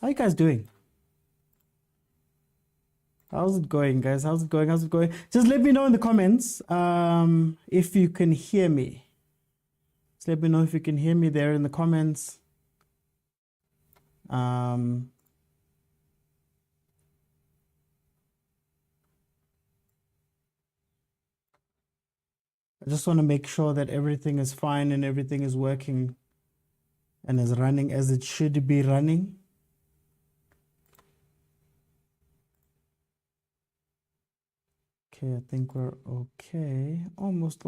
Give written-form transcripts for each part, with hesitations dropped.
How you guys doing? How's it going, guys? How's it going? How's it going? Just let me know in the comments if you can hear me. Just let me know if you can hear me there in the comments. I just want to make sure that everything is fine and everything is working and is running as it should be running. Okay, I think we're okay. Almost.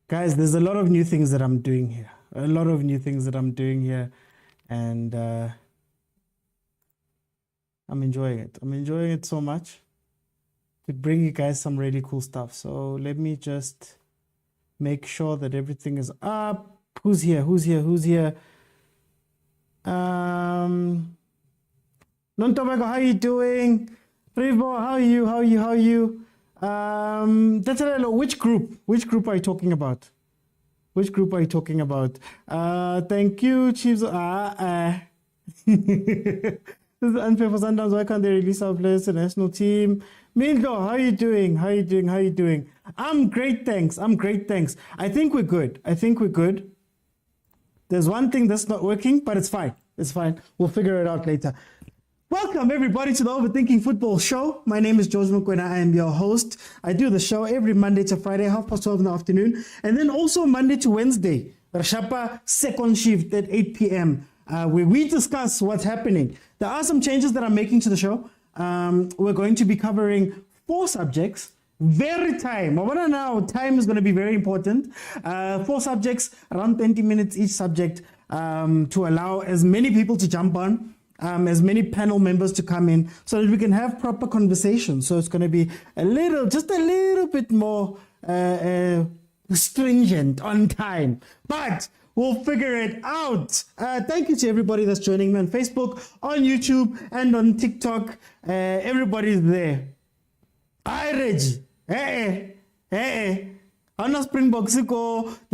Guys, there's a lot of new things that I'm doing here. And I'm enjoying it. I'm enjoying it so much. To bring you guys some really cool stuff. So let me just make sure that everything is up. Who's here? Nontobago, how are you doing? Rivo, how are you? Which group are you talking about? Thank you, Chiefs. This is unfair for Sundowns. Why can't they release our players to the national team? Mildo, how are you doing? I'm great, thanks. I think we're good. There's one thing that's not working, but it's fine. We'll figure it out later. Welcome, everybody, to the Overthinking Football Show. My name is George Mukwena. I am your host. I do the show every Monday to Friday, 12:30 in the afternoon. And then also Monday to Wednesday, Rashapa second shift at 8 p.m., where we discuss what's happening. There are some changes that I'm making to the show. We're going to be covering 4 subjects. Very time. I want to know, time is going to be very important. 4 subjects, around 20 minutes each subject, to allow as many people to jump on. As many panel members to come in so that we can have proper conversation. So it's going to be just a little bit more stringent on time, but we'll figure it out. Thank you to everybody that's joining me on Facebook, on YouTube, and on TikTok. Everybody's there. Hi, Reggie. I'm not Springboks. The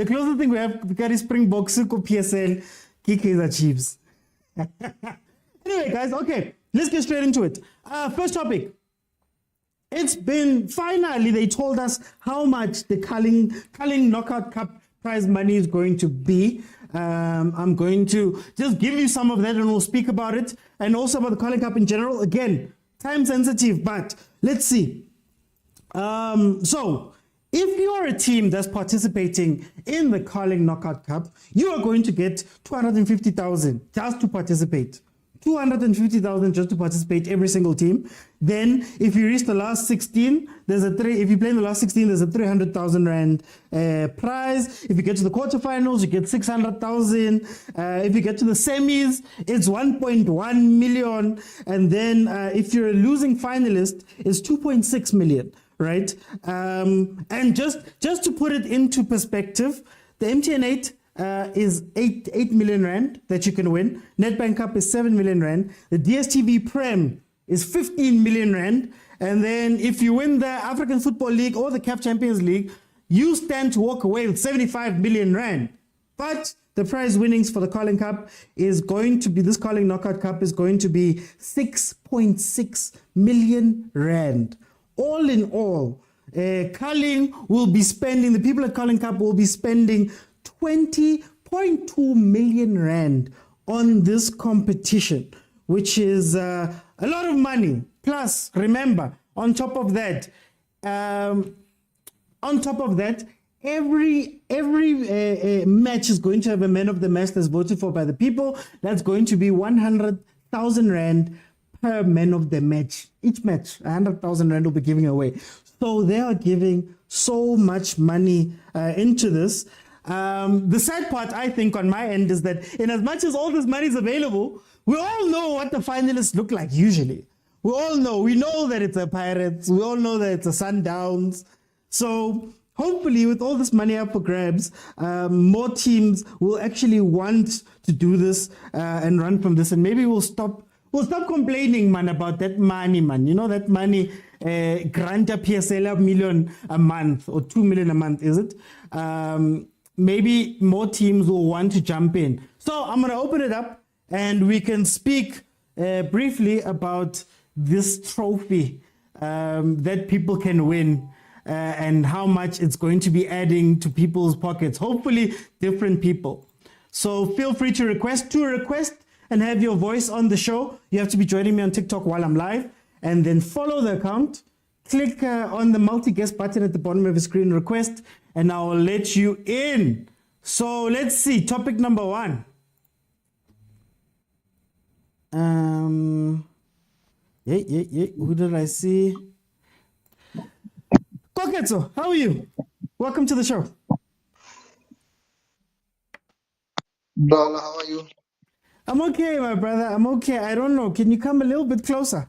closest thing we have to carry Springboks PSL, Kaizer Chiefs. Anyway, guys, okay, let's get straight into it. First topic. It's been, finally, they told us how much the Culling Knockout Cup prize money is going to be. I'm going to just give you some of that and we'll speak about it. And also about the Culling Cup in general. Again, time sensitive, but let's see. So, if you are a team that's participating in the Culling Knockout Cup, you are going to get 250,000 just to participate. 250,000 just to participate, every single team. Then, if you reach the last 16, if you play in the last 16, there's a 300,000 rand prize. If you get to the quarterfinals, you get 600,000. If you get to the semis, it's 1.1 million. And then, if you're a losing finalist, it's 2.6 million, right? And just to put it into perspective, the MTN 8 is 8 million rand that you can win. Nedbank Cup is 7 million rand. The Dstv Prem is 15 million rand. And then if you win the African Football League or the CAF Champions League, you stand to walk away with 75 million rand. But the prize winnings for the Culling Cup is going to be, this Culling Knockout Cup is going to be 6.6 million rand. All in all, Culling will be spending, the people at Culling Cup will be spending 20.2 million rand on this competition, which is a lot of money. Plus, remember, on top of that, every match is going to have a man of the match that's voted for by the people. That's going to be 100,000 rand per man of the match. Each match, 100,000 rand will be giving away. So they are giving so much money into this. The sad part, I think, on my end is that in as much as all this money is available, we all know what the finalists look like usually. We know that it's a Pirates. We all know that it's a Sundowns. So hopefully with all this money up for grabs, more teams will actually want to do this and run from this. And maybe we'll stop Well, stop complaining, man, about that money, man. You know that money, grant a PSL million a month or 2 million a month, is it? Maybe more teams will want to jump in. So I'm going to open it up and we can speak briefly about this trophy that people can win and how much it's going to be adding to people's pockets. Hopefully, different people. So feel free to request and have your voice on the show. You have to be joining me on TikTok while I'm live, and then follow the account. Click on the multi-guest button at the bottom of the screen, request, and I'll let you in. So let's see, topic number 1. Who did I see? Koketso, how are you? Welcome to the show. Brother, how are you? I'm okay, my brother. I'm okay. I don't know. Can you come a little bit closer?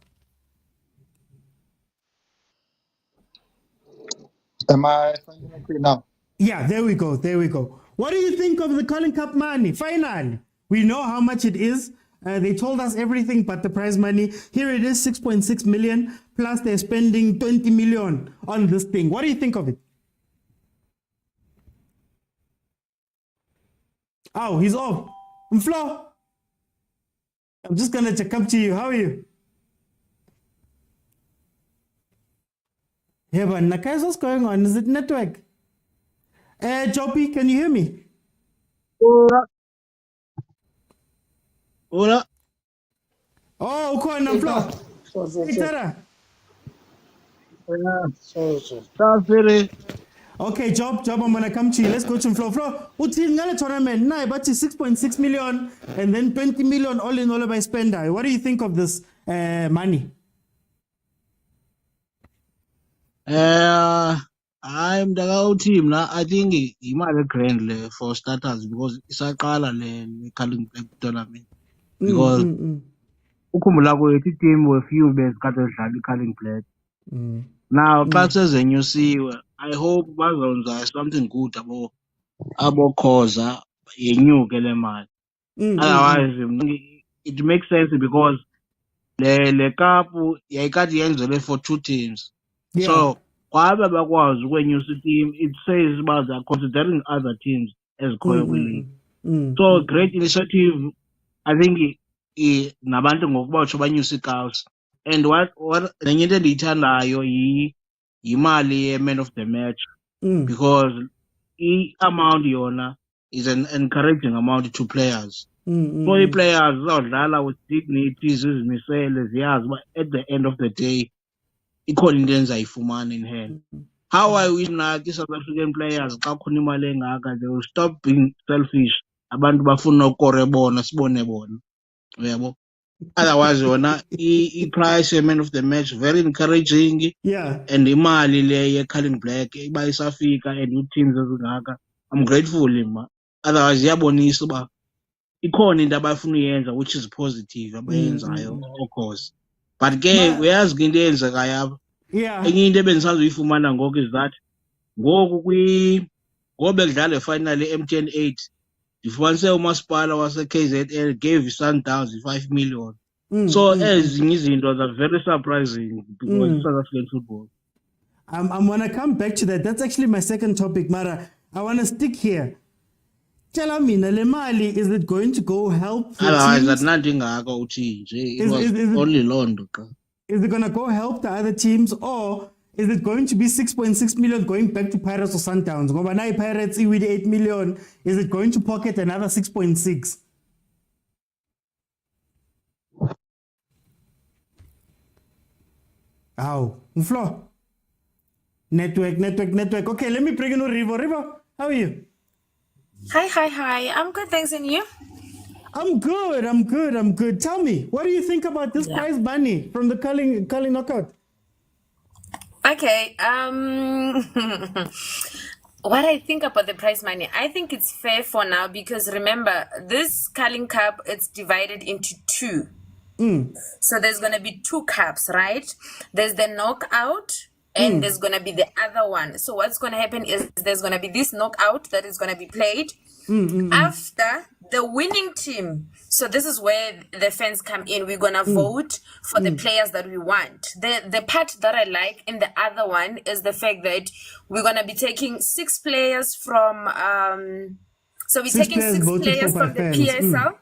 Am I finding okay now? Yeah, there we go. There we go. What do you think of the Calling Cup money? Finally, we know how much it is. They told us everything but the prize money. Here it is, 6.6 million, plus they're spending 20 million on this thing. What do you think of it? Oh, he's off. Flo, I'm just going to come to you. How are you? Yeah, but Nakais, what's going on? Is it network? Joppy, can you hear me? Hola. Oh, ukhona Flo. Hey, Tara. Okay, Job, I'm gonna come to you. Let's go to Flo. Flo, uthini ngale tournament? Naye bathi 6.6 million and then 20 million all in all by spender. What do you think of this money? I'm the team now. I think he might be grand for starters because it's a color calling tournament. Because ukhumbula kwethu team with few best calling play. Now, classes and you see, I hope bazonza something good about Kaizer yenyuke le mali. Otherwise, it makes sense because le cup yayikade yenzelwe for 2 teams. Yeah. So kwabe bakwazi ukwenyusa team, it says about they're considering other teams as kwileague. So great initiative. I think nabantu ngokubatsho banyusa icalves. And what enye into endiyithandayo yimali ye-man of the match, because i-amount yona is an encouraging amount to players. So ii-players zizawudlala with dignity, zizimisele, ziyazi uba at the end of the day ikhona into endizayifumana in hand. How I wish mna South African players xa khona imali engaka, they will stop being selfish. Abantu bafuna ukore bona, sibone bona. Uyabo? Otherwise yona i-price ye-man of the match very encouraging. Yeah. And imali le ye-Culling Black iba isafika and teams ezingaka, I'm grateful ma. Otherwise iyabonisa uba ikhona into abafuna uyenza which is positive abayenzayo of course. But ke uyazi ke into eyenzekayo apha. Yeah. Enye into ebendisazoyifumana ngoku is that ngoku ngoba bekudlala final ye-MTN 8 ndifumanise umasipala wase-KZN gave SUNDOWNS 5 million. So ezinye izinto are very surprising because it's South African football. I'm going to come back to that. That's actually my second topic, Mara. I want to stick here. Tell me, Nalemali, is it going to go help the Otherwise, teams? it was only London. Is it going to go help the other teams, or is it going to be 6.6 million going back to Pirates or Sundowns? Ngoba Pirates with 8 million. Is it going to pocket another 6.6? Ow, Flo. Network. Okay, let me bring in Rivo. Rivo, how are you? Hi. I'm good, thanks, and you? I'm good. Tell me, what do you think about this prize money from the curling knockout? Okay. What I think about the prize money, I think it's fair for now because remember, this Culling Cup, it's divided into 2. So there's gonna be 2 cups, right? There's the knockout and there's gonna be the other one. So what's gonna happen is there's gonna be this knockout that is gonna be played, After the winning team, so this is where the fans come in. We're gonna vote for the players that we want. The part that I like in the other one is the fact that we're gonna be taking 6 players from so we're taking players 6 voted players for by from the fans. PSL.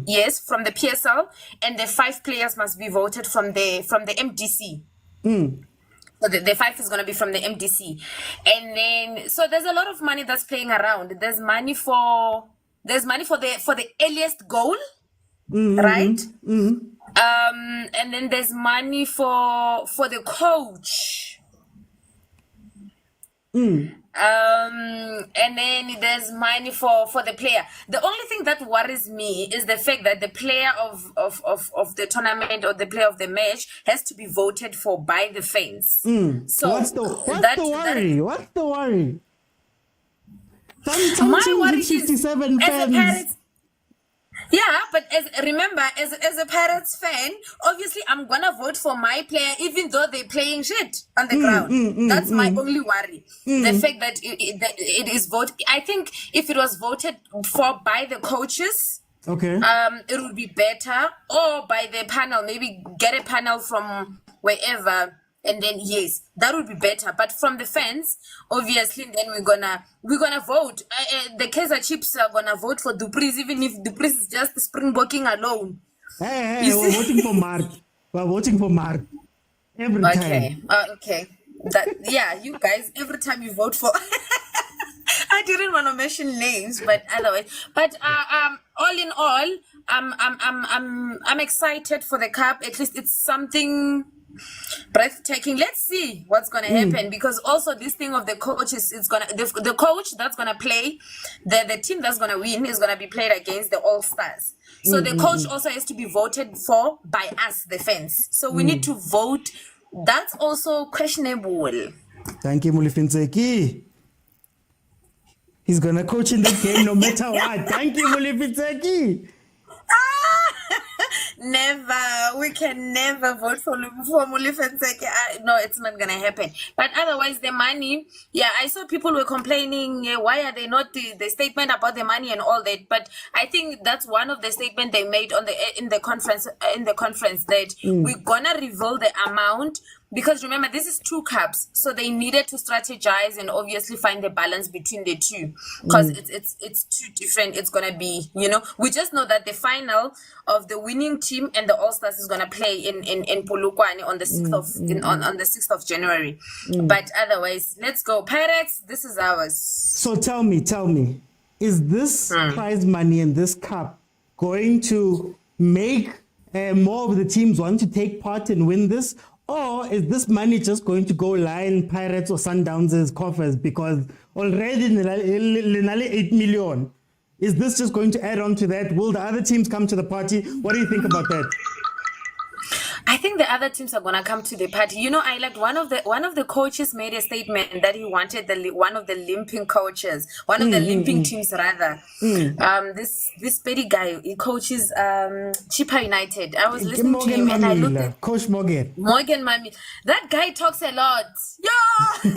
Yes, from the PSL, and the 5 players must be voted from the MDC. So the 5 is going to be from the MDC. And then, so there's a lot of money that's playing around. There's money for the earliest goal, right? And then there's money for the coach. And then there's money for the player. The only thing that worries me is the fact that the player of the tournament or the player of the match has to be voted for by the fans. So What's the worry? What's the worry? Some my teams worry with is 57 as a fans. Pirates. Yeah, but as a Pirates fan, obviously I'm gonna vote for my player even though they're playing shit on the ground. That's my only worry. The fact that it is voted. I think if it was voted for by the coaches, Okay. it would be better, or by the panel. Maybe get a panel from wherever, and then yes, that would be better. But from the fans, obviously, then we're gonna vote. The Kaizer Chiefs are gonna vote for Dupreez, even if Dupreez is just springbokking alone. Hey, You we're see? voting for Mark. We're voting for Mark every time. Okay, okay. You guys, every time you vote for. I didn't want to mention names, but otherwise, all in all, I'm excited for the cup. At least it's something breathtaking. Let's see what's gonna happen, because also this thing of the coaches is gonna the coach that's gonna play the team that's gonna win is gonna be played against the All Stars. So the coach also has to be voted for by us, the fans. So we need to vote. That's also questionable. Thank you, Mulifinseki. He's gonna coach in that game no matter what. Thank you, Mulifinseki. Never. We can never vote for Mulifenseke. No, it's not gonna happen. But otherwise, the money. Yeah, I saw people were complaining. Why are they not the statement about the money and all that? But I think that's one of the statement they made in the conference that we're gonna reveal the amount. Because remember, this is 2 cups, so they needed to strategize and obviously find the balance between the two. Because it's too different. It's gonna be, we just know that the final of the winning team and the All Stars is gonna play in Polokwane on the 6th of January. But otherwise, let's go Pirates. This is ours. So tell me, is this prize money and this cup going to make more of the teams want to take part and win this? Or is this money just going to go line Pirates or Sundowns' coffers, because already Lenale 8 million? Is this just going to add on to that? Will the other teams come to the party? What do you think about that? I think the other teams are gonna come to the party. I like one of the coaches made a statement that he wanted one of the limping coaches, one of the limping teams rather. This petty guy, he coaches Chippa United. I was listening to him and I looked at Coach Morgan Mami. That guy talks a lot. Yeah.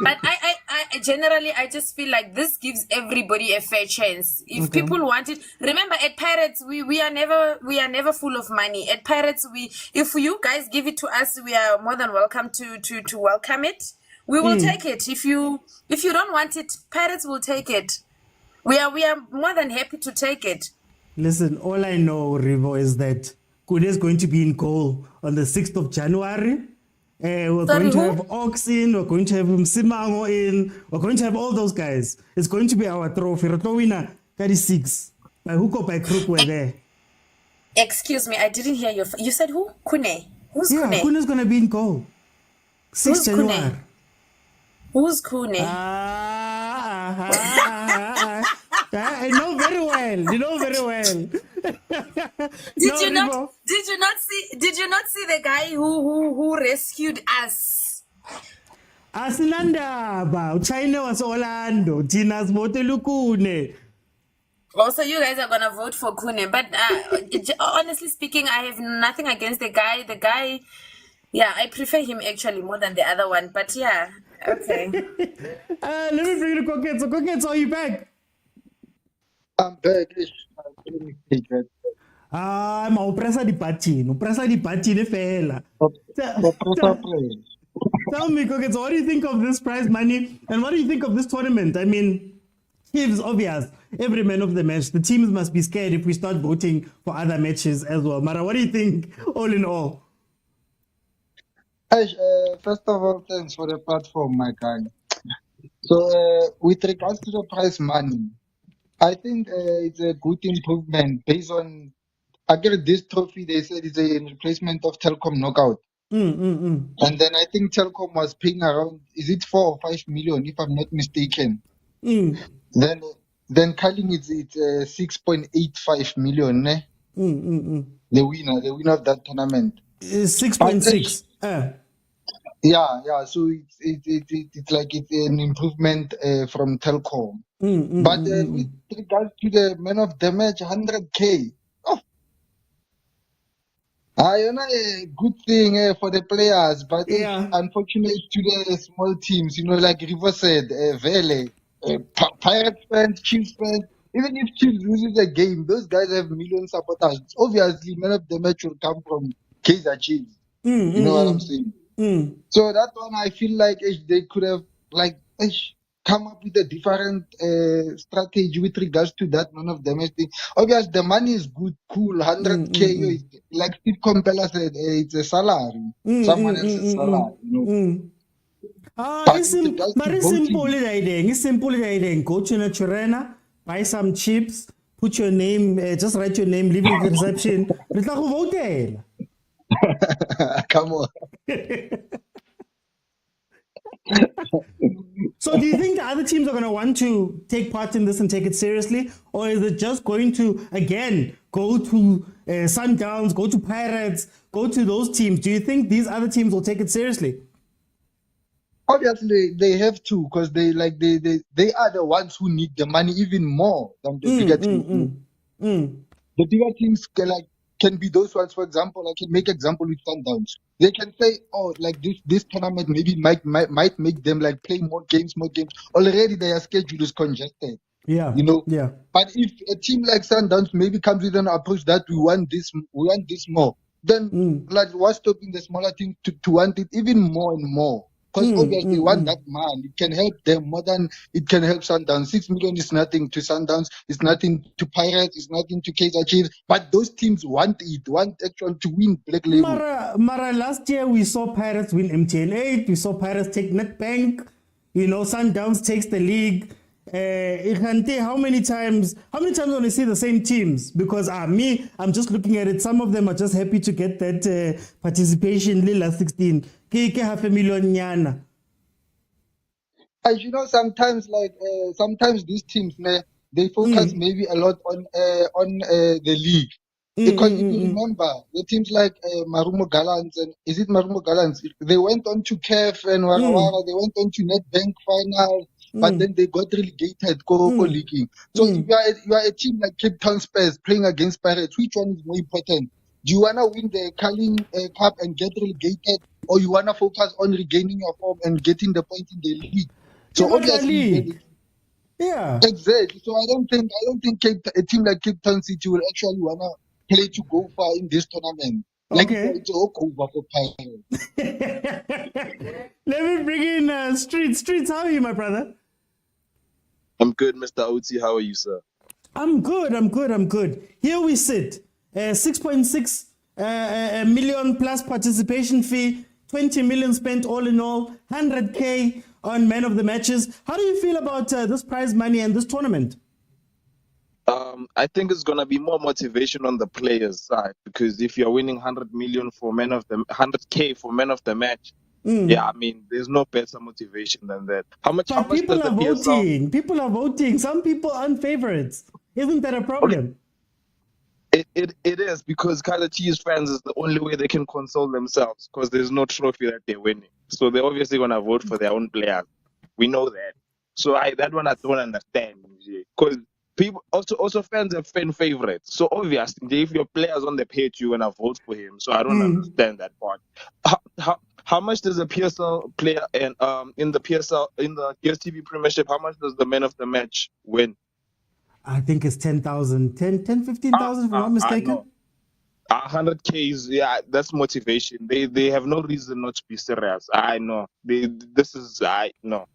But I generally I just feel like this gives everybody a fair chance. If people want it, remember at Pirates we are never full of money. At Pirates if you guys give it to us, we are more than welcome to welcome it. We will take it. If you don't want it, Pirates will take it. We are more than happy to take it. Listen, all I know, Rivo, is that Kude is going to be in goal on the 6th of January. We're going to have Ox in, we're going to have Msimango in, we're going to have all those guys. It's going to be our trophy. Rotowina, 36. By hook or by crook, we're there. Excuse me, I didn't hear you said who? Kune. Who's Kune? Yeah, Kune's going to be in goal. 6th January. Kune? Who's Kune? I know very well. You know very well. Did you not see the guy who rescued us? Asinandaba. China was Orlando. Tina's Motelukune. Also, you guys are gonna vote for Kune, but honestly speaking, I have nothing against the guy. The guy, yeah, I prefer him actually more than the other one. But yeah, okay. Let me bring the Koketso. Koketso, are you back? I'm back. Ish, I made a mistake, right? Upressa the button fela. But- Tell but press up, tell me, Kokets, what do you think of this prize money and what do you think of this tournament? I mean, it's obvious. Every man of the match. The teams must be scared if we start voting for other matches as well. Mara, what do you think, all in all? Ish, first of all, thanks for the platform, my guy. So, with regards to the prize money, I think it's a good improvement based on. I get this trophy. They said it's a replacement of Telkom Knockout, and then I think Telkom was paying around. Is it 4 or 5 million, if I'm not mistaken? Then Carling it's 6.85 million. The winner of that tournament. It's But 6.6. yeah. So it's like it's an improvement from Telkom. But with regards to the man of the match, 100K. Oh, you know, a good thing for the players, but Yeah. unfortunate to the small teams, like River said, Vele, Pirates fans, Chiefs fans. Even if Chiefs loses a game, those guys have million supporters. Obviously, man of the match will come from Kaizer Chiefs. You know what I'm saying? So that one, I feel like they could have come up with a different strategy with regards to that man of the match thing. Obviously, the money is good, cool, 100K. Like Steve Compella said, it's a salary, someone else's salary. But It's with simple. regards But to it's simple. voting, It's simple. Go to Naturena, buy some chips, put your name, just write your name, leave it at the reception. It's like vote. come on. So do you think the other teams are going to want to take part in this and take it seriously? Or is it just going to, again, go to Sundowns, go to Pirates, go to those teams? Do you think these other teams will take it seriously? Obviously, they have to because they are the ones who need the money even more than the bigger teams. The bigger teams can be those ones. For example, I can make example with Sundowns. They can say, oh, like this tournament maybe might make them like play more games. Already their schedule is congested. Yeah. Yeah. But if a team like Sundowns maybe comes with an approach that we want this more, then like what's stopping the smaller teams to want it even more and more? Because obviously they want that man. It can help them more than it can help Sundowns. 6 million is nothing to Sundowns. It's nothing to Pirates. It's nothing to Kaizer Chiefs. But those teams want actually to win Black Label. Mara, last year we saw Pirates win MTN 8. We saw Pirates take NetBank. Sundowns takes the league. How many times when I see the same teams? Because I'm just looking at it. Some of them are just happy to get that participation Lila 16. Ke half a million nyana. As you know, sometimes these teams, they focus maybe a lot on the league. Because if you remember, the teams like Marumo Gallants and is it Marumo Gallants? They went on to CAF and Wara Wara, they went on to NetBank finals, but then they got relegated, go leaking. So if you are a team like Cape Town Spurs playing against Pirates, which one is more important? Do you wanna win the Carling Cup and get relegated, or you wanna focus on regaining your form and getting the point in the league? So obviously, yeah, exactly. So I don't think a team like Cape Town City will actually wanna play to go far in this tournament. Like it's all over for Pirates. Let me bring in Streets. How are you, my brother? I'm good, Mr. OT. How are you, sir? I'm good. Here we sit. 6.6 million plus participation fee, 20 million spent all in all, 100K on man of the matches. How do you feel about this prize money and this tournament? I think it's gonna be more motivation on the players' side, because if you're winning 100 million for 100K for man of the match, yeah, I mean, there's no better motivation than that. How much people does are the voting. People are voting. Some people aren't favorites. Isn't that a problem? It is, because Kaizer Chiefs fans is the only way they can console themselves, because there's no trophy that they're winning. So they're obviously gonna vote for their own players. We know that. So that one I don't understand, because people also fans are fan favorites. So obviously, if your player's on the page, you're gonna vote for him. So I don't understand that part. How much does a PSL player and in the Dstv Premiership? How much does the man of the match win? I think it's 10,000, 10, 15,000 if I'm not mistaken. No. 100K is, yeah, that's motivation. They have no reason not to be serious. I know. No.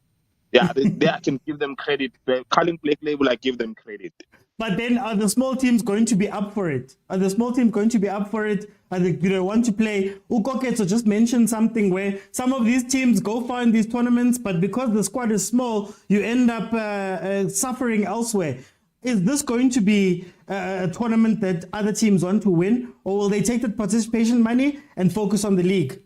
Yeah, I can give them credit. The Carling Black Label, I give them credit. But then are the small teams going to be up for it? Are the small teams going to be up for it? Are they going to want to play? Ukoketso just mentioned something where some of these teams go far in these tournaments, but because the squad is small, you end up suffering elsewhere. Is this going to be a tournament that other teams want to win, or will they take that participation money and focus on the league?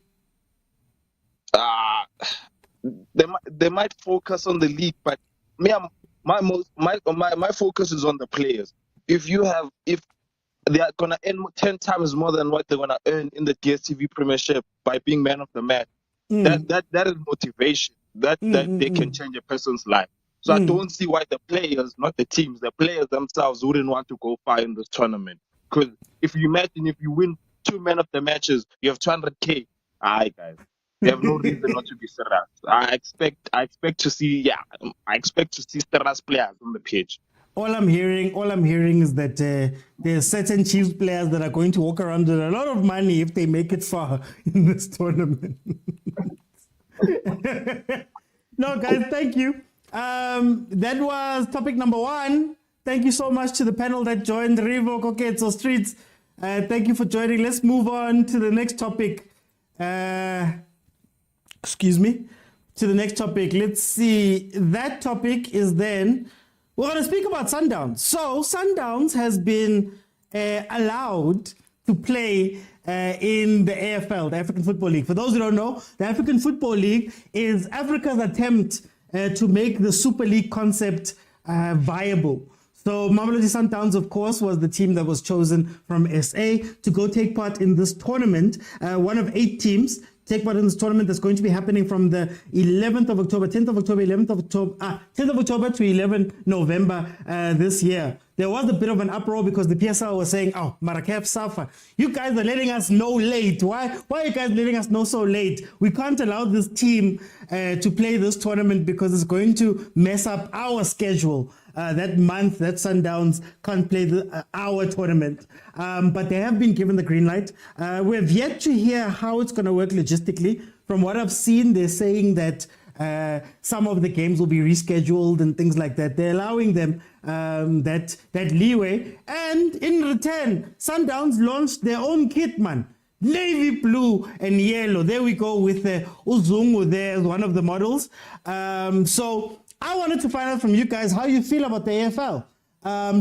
They might focus on the league, but my focus is on the players. If they are gonna earn 10 times more than what they're gonna earn in the DStv Premiership by being man of the match, that is motivation. That they can change a person's life. So I don't see why the players, not the teams, the players themselves wouldn't want to go far in this tournament. Because if you win 2 men of the matches, you have 200K. Aye, guys. They have no reason not to be serious. I expect to see serious players on the pitch. All I'm hearing is that there's certain Chiefs players that are going to walk around with a lot of money if they make it far in this tournament. No, guys, thank you. That was topic number 1. Thank you so much to the panel that joined Rivo Koketso Streets. Thank you for joining. Let's move on to the next topic. To the next topic. Let's see. That topic is then, we're going to speak about Sundowns. So Sundowns has been allowed to play in the AFL, the African Football League. For those who don't know, the African Football League is Africa's attempt to make the Super League concept viable. So Mamelodi Sundowns, of course, was the team that was chosen from SA to go take part in this tournament. One of 8 teams take part in this tournament that's going to be happening from the 11th of October, 10th of October, 11th of October, 10th of October to 11th November this year. There was a bit of an uproar because the PSL was saying, oh, Marrakech Safa, you guys are letting us know late. Why are you guys letting us know so late? We can't allow this team to play this tournament because it's going to mess up our schedule. That month, that Sundowns can't play our tournament. But they have been given the green light. We have yet to hear how it's going to work logistically. From what I've seen, they're saying that some of the games will be rescheduled and things like that. They're allowing them that leeway. And in return, Sundowns launched their own kit, man. Navy blue and yellow. There we go with Uzungu there as one of the models. So I wanted to find out from you guys how you feel about the AFL.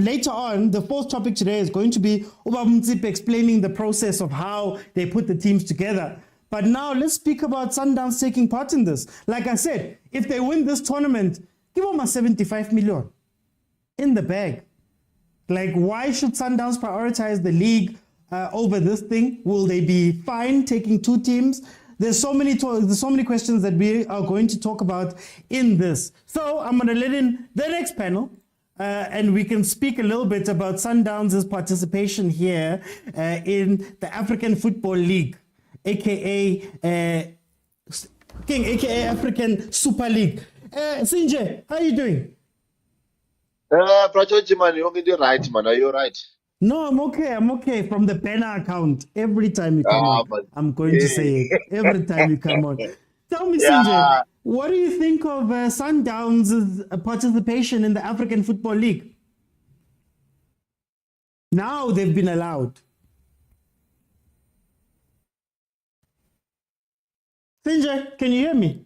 Later on, the 4th topic today is going to be MOTSEPE explaining the process of how they put the teams together. But now let's speak about Sundowns taking part in this. Like I said, if they win this tournament, give them a 75 million in the bag. Like, why should Sundowns prioritize the league over this thing? Will they be fine taking 2 teams? There's so many questions that we are going to talk about in this. So I'm going to let in the next panel and we can speak a little bit about Sundowns' participation here in the African Football League, aka African Super League. Sinje, how are you doing? Prachoji, man, you're going to do right, man. Are you right? No, I'm okay. From the banner account, every time you come on, I'm going to say it. Every time you come on. Tell me, Sinje, what do you think of Sundowns' participation in the African Football League? Now they've been allowed. Sinje, can you hear me?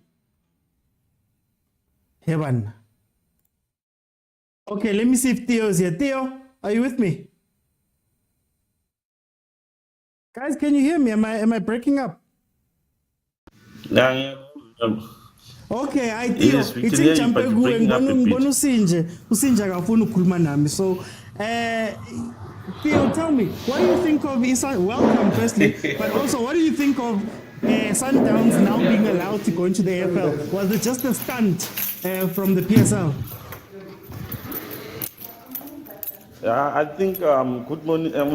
Heaven. Okay, let me see if Theo's here. Theo, are you with me? Guys, can you hear me? Am I breaking up? Yeah. Okay, I Theo. Yes, we can hear you, but you're breaking up a bit. Usinje akafuna ukukhuluma nami. So, Theo, tell me, what do you think of welcome firstly, but also what do you think of Sundowns now being allowed to go into the AFL? Was it just a stunt from the PSL? Yeah, I think good morning. Let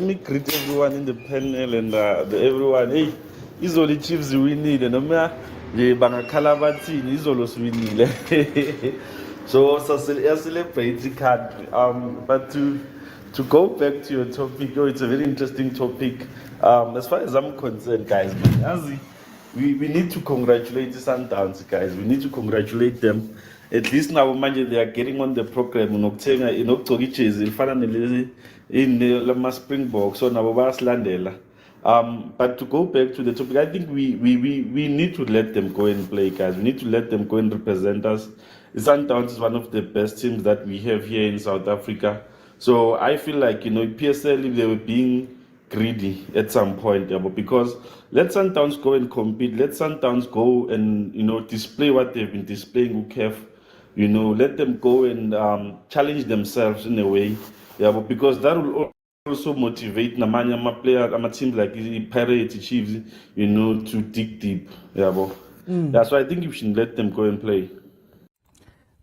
me greet everyone in the panel and everyone. Hey, it's all the Chiefs we need. And nje bangakhala bathini izolo siwinile. So celebrate country. But to go back to your topic, it's a very interesting topic. As far as I'm concerned, guys, we need to congratulate the Sundowns, guys. We need to congratulate them. At least now, manje, they are getting on the program. In the Springbok, so now Landela. But to go back to the topic, I think we need to let them go and play, guys. We need to let them go and represent us. The Sundowns is one of the best teams that we have here in South Africa. So I feel like, PSL, if they were being greedy at some point, but because let Sundowns go and compete, let Sundowns go and, display what they've been displaying with KEF, let them go and challenge themselves in a way, but because that will also motivate Namanya player, teams like the Pirates, Chiefs, to dig deep. That's why I think you should let them go and play.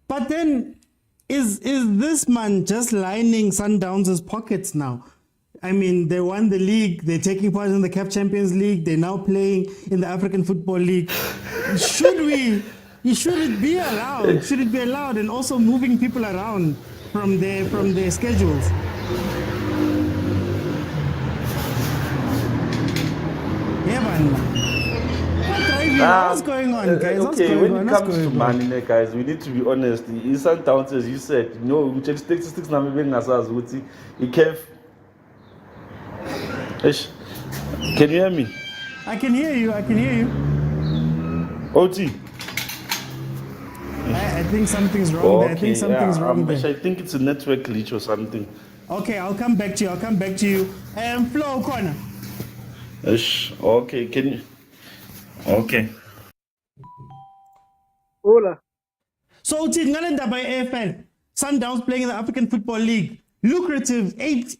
But then, is this man just lining Sundowns' pockets now? I mean, they won the league, they're taking part in the CAF Champions League, they're now playing in the African Football League. Should it be allowed? Should it be allowed? And also moving people around from their schedules. Yeah, man. What's going on, guys? Okay, when it comes to money, guys, we need to be honest. In Sundowns, as you said, statistics now maybe ngasazi ukuthi Can you hear me? I can hear you. OT. I think something's wrong there. I think something's wrong there. I think it's a network glitch or something. Okay, I'll come back to you. Flo corner. Okay, can you? Okay. Hola. So, Ngalenda by AFL, Sundowns playing in the African Football League, lucrative, eight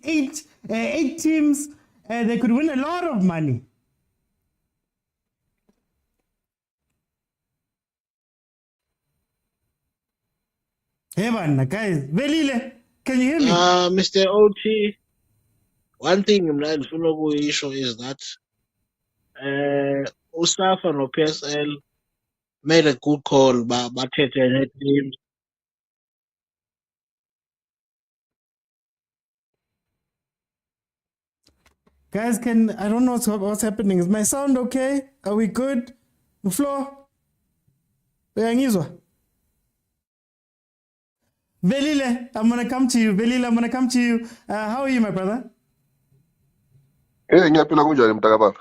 teams, they could win a lot of money. Hey, man, guys, Velile, can you hear me? Mr. OT, one thing I'm not issue is that Mustafa and PSL made a good call, but teams. Guys, I don't know what's happening. Is my sound okay? Are we good? Flo? Velile, I'm gonna come to you. How are you, my brother? Hey, ngiyaphila kunjani mntaka baba?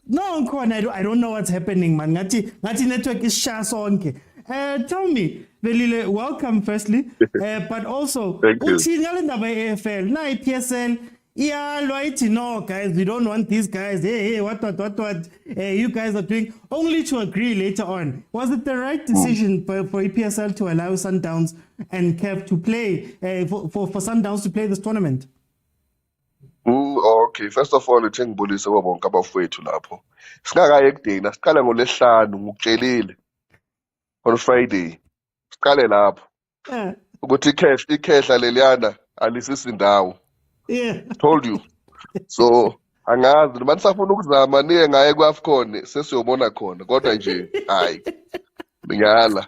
No, I don't know what's happening, man. Ngati network is sha sonke. Tell me, Velile, welcome firstly. But also, Thank you. by AFL, na PSL. Yeah, right. No, guys, we don't want these guys. Hey, what? You guys are doing only to agree later on. Was it the right decision for EPSL to allow Sundowns and CAF to play for Sundowns to play this tournament? Okay, first of all, ngithe ngibulise bonke abafowethu lapho. Singakayi ekudeni, siqale ngoLesihlanu ngikutshelile. On Friday. Siqale lapho. Ukuthi ikhehla leliyana alisisi ndawo. Yeah. Told you. So, angazi noma nisafuna ukuzama niye ngaye ku-AFCON sesiyobona khona kodwa nje hayi. Ngiyala.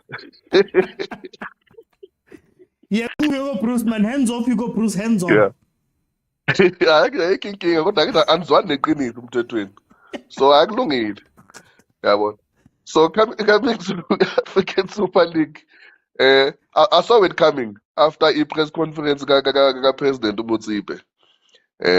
Yeah, you go Bruce, man. Hands off, you go Bruce, hands off. Yeah. Ayikho inkinga kodwa ngithi anizwani neqiniso umthethweni. So akulungile. Yabo. So coming to African Super League. I saw it coming after a press conference President MOTSEPE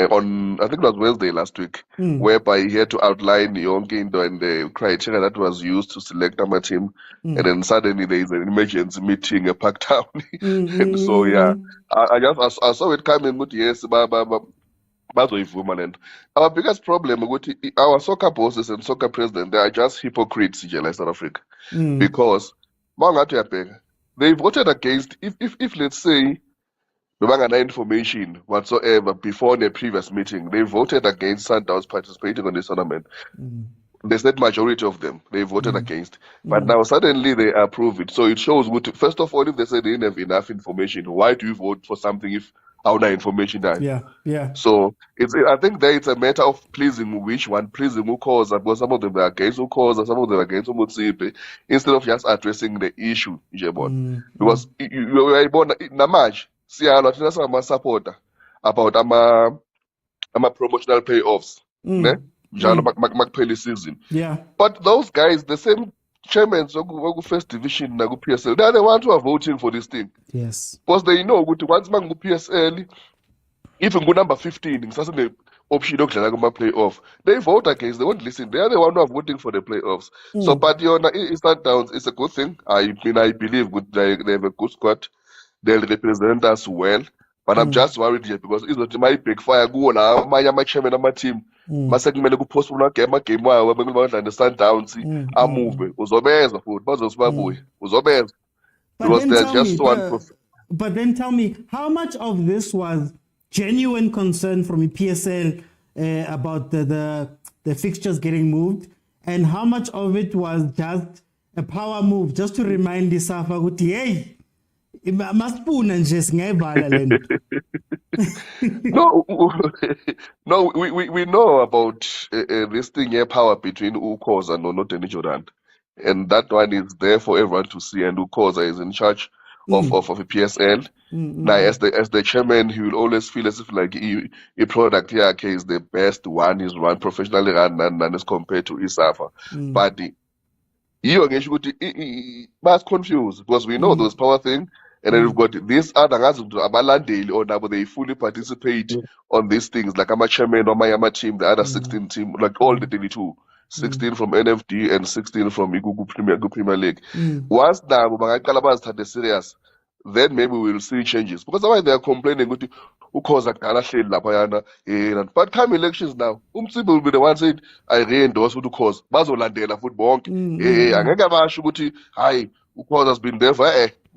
on, I think it was Wednesday last week, whereby he had to outline yonke into and the criteria that was used to select our team. And then suddenly there is an emergency meeting at Parktown. And so, yeah, I saw it coming, but yes, and our biggest problem with our soccer bosses and soccer president, they are just hypocrites in South Africa. Because they voted against, if let's say we don't have information whatsoever before the previous meeting, they voted against Sundowns participating on this tournament. They said majority of them, they voted against. But now suddenly they approve it. So it shows, first of all, if they say they didn't have enough information, why do you vote for something if awuna information yayo. Yeah. So I think there it's a matter of pleasing which one, pleasing Ukhoza, because some of them are against Ukhoza, some of them are against MOTSEPE, instead of just addressing the issue, because uyayibona namanje siyalwa thina singama-supporter about ama-promotional payoffs, ne? Njalo makuphela isizini. Yeah. But those guys, the same chairmen first division naku PSL, they are the ones who are voting for this thing. Yes. Because they know ukuthi once mangu PSL, even number 15, ngisasene option yokudlala kuma-playoff, they vote against, they won't listen. They are the one who are voting for the playoffs. So, but SUNDOWNS is a good thing. I believe they have a good squad. They'll represent us well. But I'm just worried here because it's my big fire go la my chairman of my team. Masekumele kupostpone game wayo bengibadla SUNDOWNS amove uzobeza futhi bazosibabuye uzobeza because they're just one. But then tell me, how much of this was genuine concern from the PSL about the fixtures getting moved, and how much of it was just a power move, just to remind the Safa ukuthi hey, masipuna nje singayivala lento. No, we know about this thing here, power between Ukhoza and Nonoteni Jordan, and that one is there for everyone to see. And Ukhoza is in charge of a PSL. Now, as the chairman, he will always feel as if like a product here is the best one, is run professionally and is compared to ISAFA. But that's confused because we know those power thing. And then we've got these other guys abalandeli or now they fully participate on these things. Like I'm a chairman on my team, the other 16 team, like all the 22, 16 from NFD and 16 from Igugu Premier League. Once now Calabar started serious, then maybe we'll see changes. Because otherwise they are complaining Ukhoza lapayana. But come elections now, MOTSEPE will be the one saying I re-endorse Ukhoza. Bazolandela football. Angeke basho ukuthi hayi Ukhoza has been there for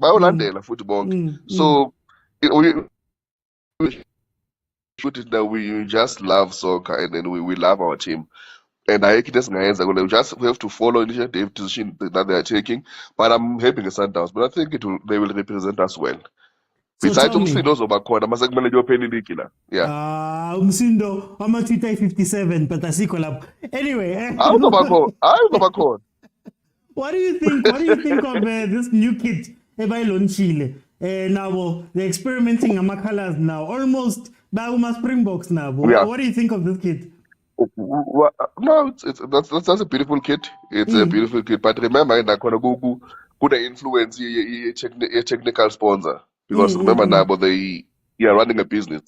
bayolandela futhi bonke. So we just love soccer and then we love our team. And I think we have to follow initiative decision that they are taking. But I'm happy with SUNDOWNS. But I think they will represent us well. So besides tell me, umsindo ozobakhona masekumele kuyopheleliki la. Yeah. umsindo ama-Twitter 57 but asikho lapho. Anyway, awuzobakhona. What do you think? What do you think of this new kit ebayilonchile? Now they're experimenting ama-colors now. Almost bayuma Springboks now. Yeah. What do you think of this kit? No, that's a beautiful kit. It's a beautiful kit. But remember, kuna influence a technical sponsor because remember now, but they are running a business.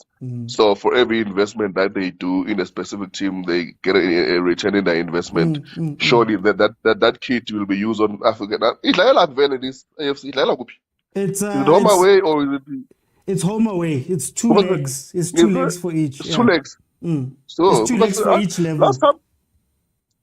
So for every investment that they do in a specific team, they get a return in their investment. Surely that kit will be used on Africa. It's home away or is it? It's home away. It's two legs. It's two legs for each. It's two legs. So it's two legs for each level.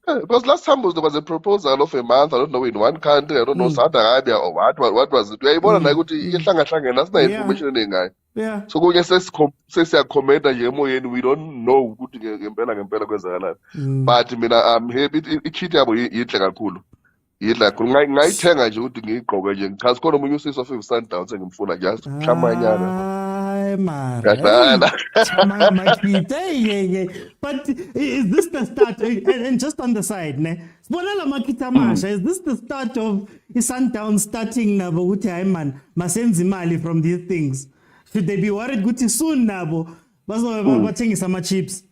Because last time there was a proposal of a month, I don't know, in one country, I don't know, Saudi Arabia or what was it? That's the information in guy. Yeah. So we says comment we don't know but I'm happy ngayithenga nje ukuthi ngiyigqoke nje ngichaza khona omunye usisi of SUNDOWNS engimfuna just chamanyana. But is this the start? And just on the side, is this the start of SUNDOWNS starting nabo ukuthi hayi man masenze imali from these things? Should they be worried ukuthi soon nabo bathengisa ama-chips?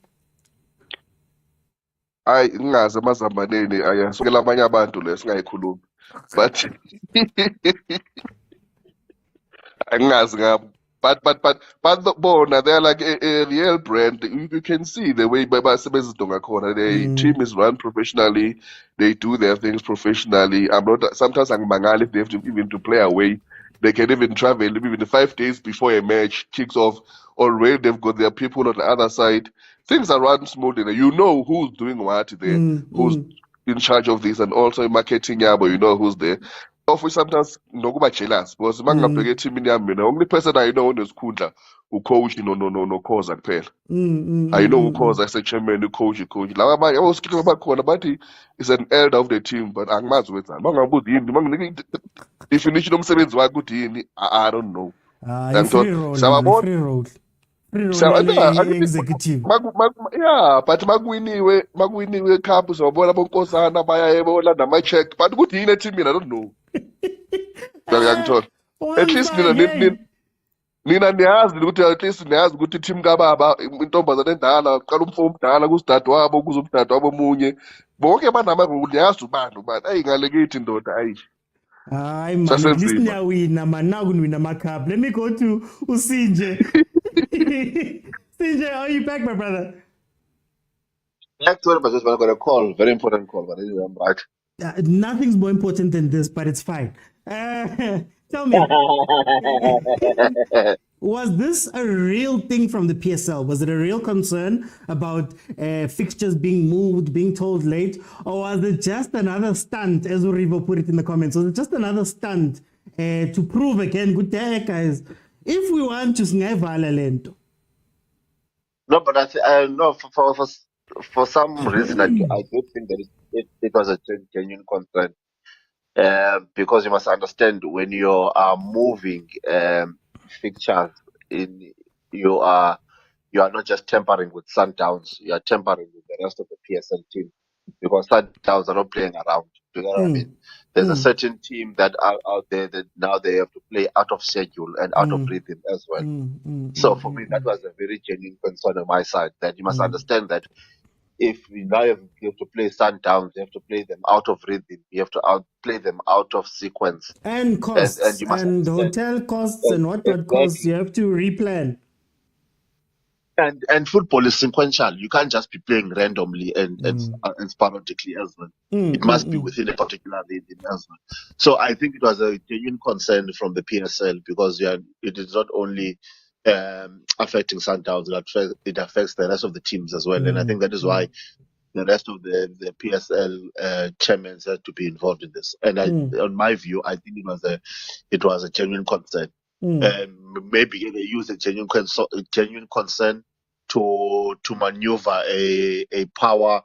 Hayi ngingazi amazambaneni ayasukela abanye abantu lesingayikhulumi but angazi ngabo but bona they are like a real brand. You can see the way the team is run professionally. They do their things professionally. Sometimes I'm mangali if they have to even to play away. They can even travel even 5 days before a match kicks off. Already they've got their people on the other side. Things are run smoothly. You know who's doing what there, who's in charge of this, and also marketing yabo, you know who's there. Of which sometimes nokuba jealous because mangabheke team yami the only person I know is Kundla who coach no Kaizer kuphela. I know Kaizer as a chairman, the coach. Laba abanye awusikhuluma bakhona bathi is an elder of the team but angimazi wethani. Mangabuza yini manginike definition omsebenzi wakhe ukuthi yini I don't know. Free roll. pre-roll executive. Yeah, but makuwiniwe cup uzobona bonkosana baya ebona nama-check but ukuthi yini ethi mina I don't know. Uyangithola? At least nina niyazi ukuthi at least niyazi ukuthi team kababa intombazane endala qala umfo omdala kusidade wabo kuze umdade wabo omunye bonke banama-rule niyazi ubani ayi ngale kithi ndoda ayi Hayi man, at least niyawina man, now kunwina ama-cup. Let me go to Usinje. Sinje, are you back, my brother? Actually, but just got a call, very important call, but anyway, I'm back. Nothing's more important than this, but it's fine. Tell me, was this a real thing from the PSL? Was it a real concern about fixtures being moved, being told late? Or was it just another stunt, as Urivo put it in the comments? Was it just another stunt to prove again, good day, guys, if we want to survive lento? No, but I no, for some reason, I do think that it was a genuine concern. Because you must understand when you are moving fixtures you are not just tampering with Sundowns, you are tampering with the rest of the PSL team because Sundowns are not playing around. Do you know what I mean? There's a certain team that are out there that now they have to play out of schedule and out of rhythm as well. So for me, that was a very genuine concern on my side, that you must understand that if you now have to play Sundowns, you have to play them out of rhythm. You have to play them out of sequence. And costs, and you must hotel costs and what costs, you have to replan. And football is sequential. You can't just be playing randomly and sporadically as well. It must be within a particular rhythm as well. So I think it was a genuine concern from the PSL because it is not only affecting Sundowns, it affects the rest of the teams as well. And I think that is why the rest of the PSL chairmen had to be involved in this. And on my view, I think it was a genuine concern. Maybe they use a genuine concern to maneuver a power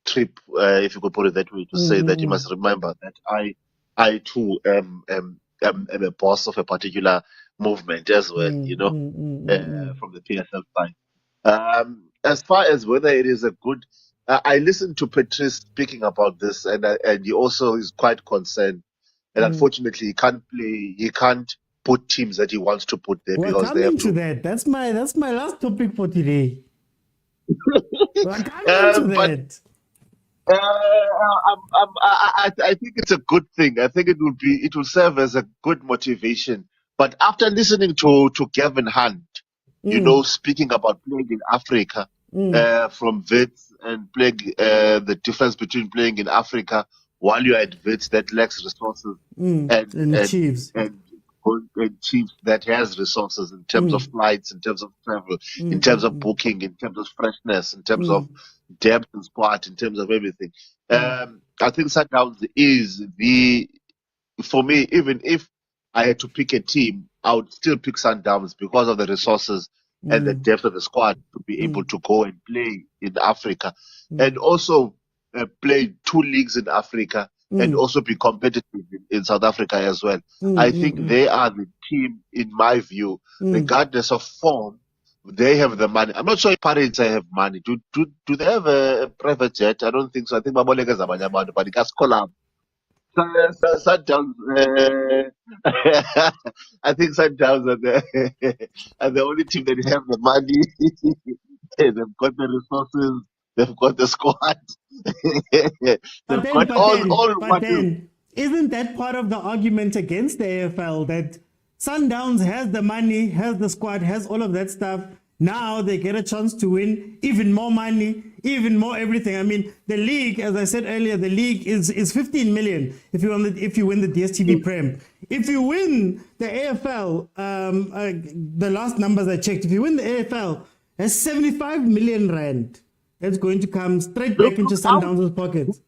trip, if you could put it that way, to say that you must remember that I too am a boss of a particular movement as well, from the PSL side. As far as whether it is a good, I listened to Patrice speaking about this, and he also is quite concerned. And unfortunately, he can't put teams that he wants to put there because they have to. That. That's my last topic for today. We're coming to that. I think it's a good thing. I think it will serve as a good motivation. But after listening to Gavin Hunt, speaking about playing in Africa from Wits and playing the difference between playing in Africa while you're at Wits that lacks resources and Chiefs. And Chiefs that has resources in terms of flights, in terms of travel, in terms of booking, in terms of freshness, in terms of depth and spot, in terms of everything. I think Sundowns is for me, even if I had to pick a team, I would still pick Sundowns because of the resources and the depth of the squad to be able to go and play in Africa and also play 2 leagues in Africa and also be competitive in South Africa as well. I think they are the team, in my view, regardless of form. They have the money. I'm not sure if parents have money. Do they have a private jet? I don't think so. I think Maboleka is a but it has collapsed. Sundowns, I think Sundowns are the only team that have the money. They've got the resources. They've got the squad. But then, isn't that part of the argument against the AFL that Sundowns has the money, has the squad, has all of that stuff? Now they get a chance to win even more money, even more everything. I mean, the league, as I said earlier, the league is 15 million if you win the Dstv Prem. If you win the AFL, the last numbers I checked, if you win the AFL, that's 75 million rand. That's going to come straight back into Sundowns' pockets.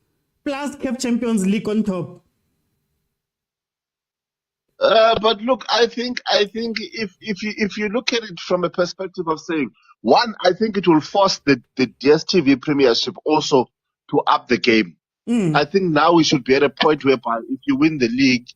Plus CAF Champions League on top. But look, I think if you look at it from a perspective of saying, one, I think it will force the DStv Premiership also to up the game. I think now we should be at a point whereby if you win the league,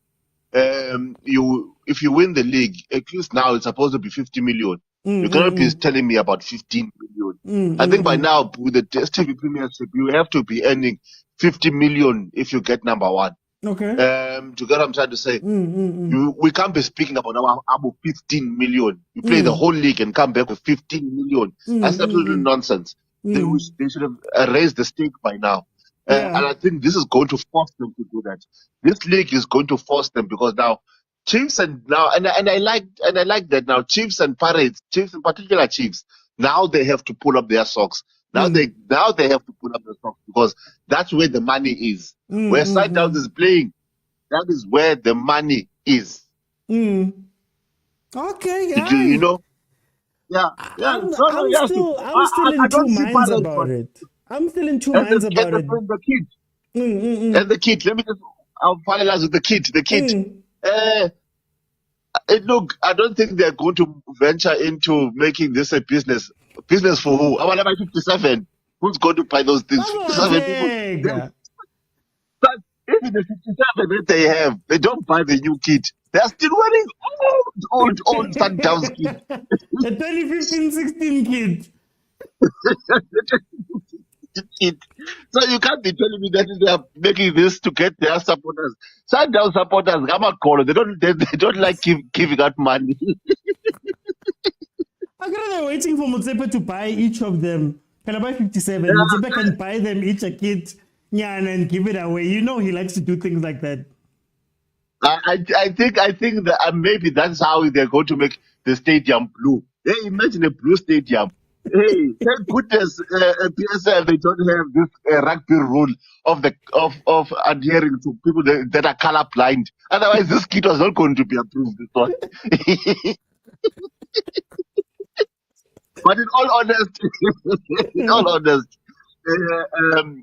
if you win the league, at least now it's supposed to be 50 million. You cannot be telling me about 15 million. I think by now, with the Dstv Premiership, you have to be earning 50 million if you get number one. Okay. To get what I'm trying to say, we can't be speaking about about 15 million. You play the whole league and come back with 15 million. That's absolutely nonsense. They should have raised the stake by now. Yeah. And I think this is going to force them to do that. This league is going to force them because now Chiefs and I like that now Chiefs and Pirates, Chiefs in particular Chiefs, now they have to pull up their socks. Now they have to pull up their socks because that's where the money is. Where Sundowns is playing, that is where the money is. Okay, You know? Yeah. I'm still in two minds about it. I'm still in two minds about it. The kid. And the kid. I'll finalize with the kid. The kid. Look, I don't think they're going to venture into making this a business. Business for who? I want to buy 57. Who's going to buy those things? 57 people. But even the 57 that they have, they don't buy the new kit. They're still wearing old Sundowns kit. The 2015-16 kit. So you can't be telling me that they are making this to get their supporters. Sundown supporters, they don't like giving out money. They're waiting for MOTSEPE to buy each of them. Can I buy 57? Yeah. MOTSEPE can buy them each a kit and give it away. You know he likes to do things like that. I think that maybe that's how they're going to make the stadium blue. Hey, imagine a blue stadium. Hey, thank goodness PSL they don't have this rugby rule of adhering to people that are colorblind. Otherwise, this kit was not going to be approved. But in all honesty,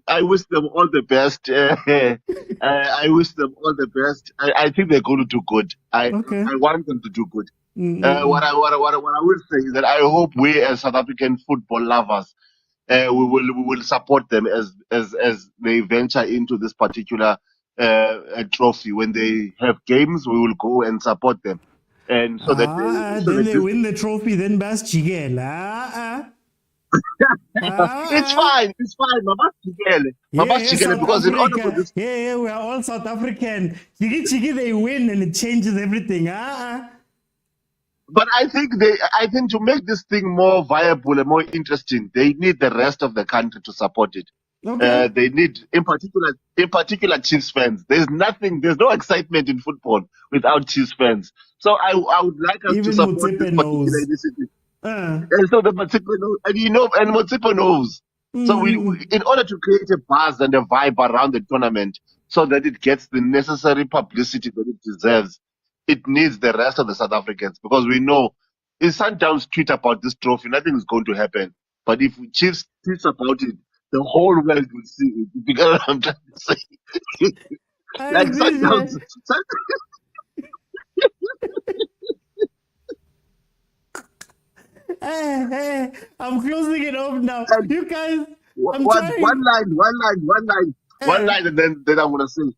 I wish them all the best. I wish them all the best. I think they're going to do good. I want them to do good. What I will say is that I hope we as South African football lovers, we will support them as they venture into this particular trophy. When they have games, we will go and support them, and so that they win the trophy. Then Bas Chigel. It's fine, Mama Chigele, because in order for this, we are all South African. Chigi, they win and it changes everything. But I think to make this thing more viable and more interesting, they need the rest of the country to support it. Okay. They need, in particular, Chiefs fans. There's no excitement in football without Chiefs fans. So I would like us to support this particular initiative. And so the MOTSEPE knows, and MOTSEPE knows. So in order to create a buzz and a vibe around the tournament, so that it gets the necessary publicity that it deserves, it needs the rest of the South Africans, because we know if Sundowns tweet about this trophy, nothing is going to happen. But if Chiefs tweets about it, the whole world will see it. You get what I'm trying to say? Like Sundowns. Hey, I'm closing it off now. You guys, one line, and then I'm gonna say,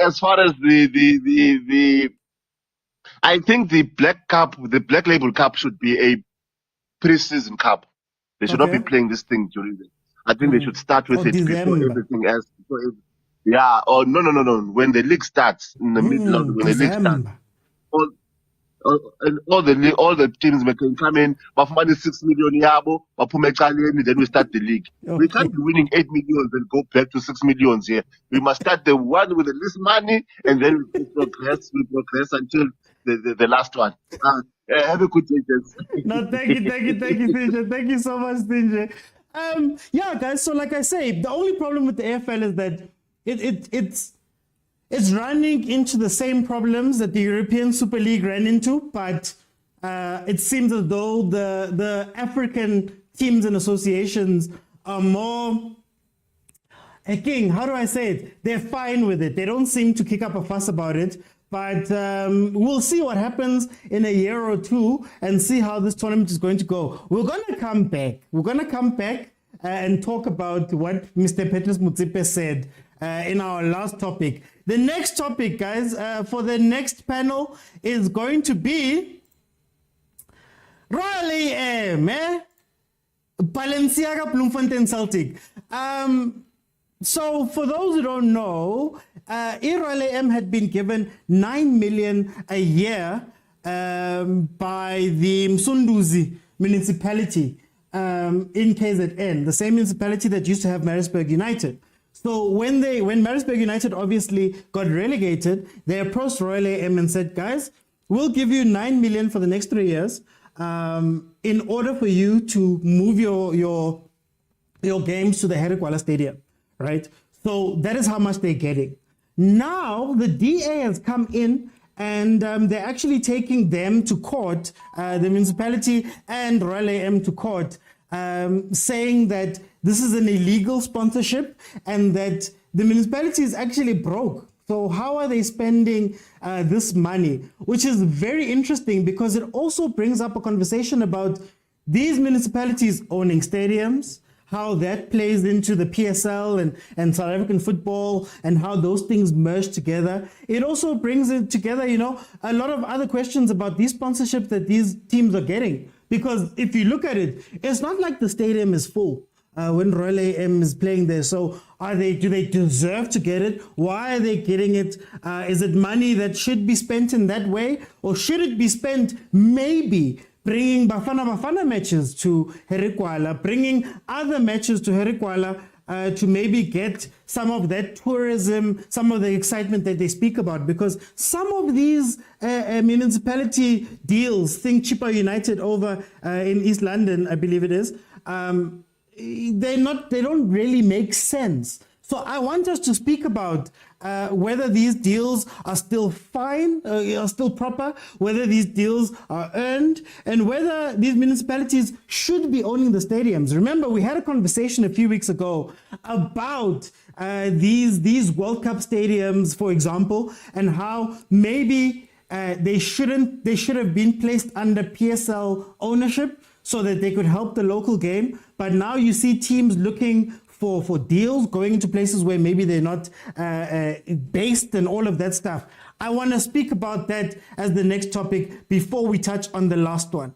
as far as the I think the Black Label Cup should be a pre-season cup. They should not be playing this thing during the. I think they should start with it before everything else. Yeah, or no. When the league starts in the middle of when the league starts, all the teams can come in. Money 6 million yabo, then we start the league. We can't be winning 8 million and go back to 6 millions here. We must start the one with the least money, and then we progress until the last one. Have a good day, gents. No, thank you, Sinja. Thank you so much, Sinja. Yeah, guys. So, like I say, the only problem with the AFL is that it's running into the same problems that the European Super League ran into, but it seems as though the African teams and associations are more. Again, how do I say it? They're fine with it. They don't seem to kick up a fuss about it. But we'll see what happens in a year or two and see how this tournament is going to go. We're going to come back. And talk about what Mr. Petrus MOTSEPE said in our last topic. The next topic, guys, for the next panel is going to be Royal AM, Balenciaga, Bloemfontein Celtic. So for those who don't know, Royal AM had been given 9 million a year by the Msunduzi municipality in KZN, the same municipality that used to have Maritzburg United. So when Maritzburg United obviously got relegated, they approached Royal AM and said, guys, we'll give you 9 million for the next 3 years in order for you to move your games to the Herikwala Stadium, right? So that is how much they're getting. Now the DA has come in and they're actually taking them to court, the municipality and Royal AM to court, saying that this is an illegal sponsorship and that the municipality is actually broke. So how are they spending this money? Which is very interesting because it also brings up a conversation about these municipalities owning stadiums, how that plays into the PSL and South African football and how those things merge together. It also brings it together, a lot of other questions about these sponsorships that these teams are getting. Because if you look at it, it's not like the stadium is full when Royal AM is playing there. So do they deserve to get it? Why are they getting it? Is it money that should be spent in that way? Or should it be spent maybe bringing Bafana matches to Herikwala, bringing other matches to Herikwala to maybe get some of that tourism, some of the excitement that they speak about? Because some of these municipality deals, think Chippa United over in East London, I believe it is, they don't really make sense. So I want us to speak about whether these deals are still fine, are still proper, whether these deals are earned, and whether these municipalities should be owning the stadiums. Remember, we had a conversation a few weeks ago about these World Cup stadiums, for example, and how maybe they should have been placed under PSL ownership so that they could help the local game. But now you see teams looking for deals, going into places where maybe they're not based and all of that stuff. I want to speak about that as the next topic before we touch on the last one.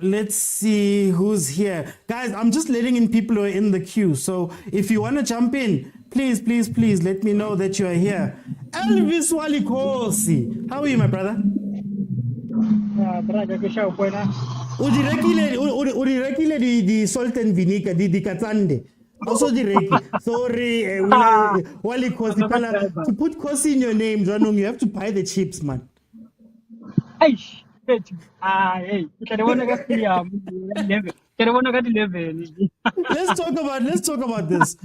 Let's see who's here. Guys, I'm just letting in people who are in the queue. So if you want to jump in, please let me know that you are here. Elvis Walikosi, how are you, my brother? Udirekile di salt and vinegar di katsande. Also direki. Sorry, Walikosi. To put Kosi in your name, Janung, you have to buy the chips, man. Hey, let's talk about this.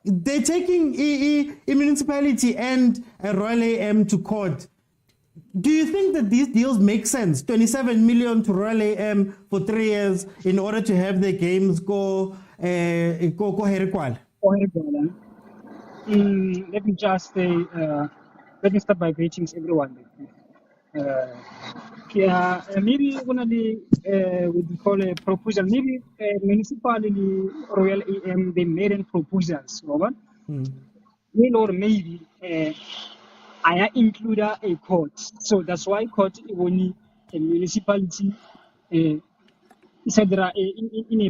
They're taking a municipality and a Royal AM to court. Do you think that these deals make sense? 27 million to Royal AM for 3 years in order to have their games go Herikwala? Let me just say, let me start by greeting everyone. Maybe one of the we call a proposal. Maybe municipality Royal AM they made in proposals, or maybe I include a court. So that's why court only a municipality said there are in a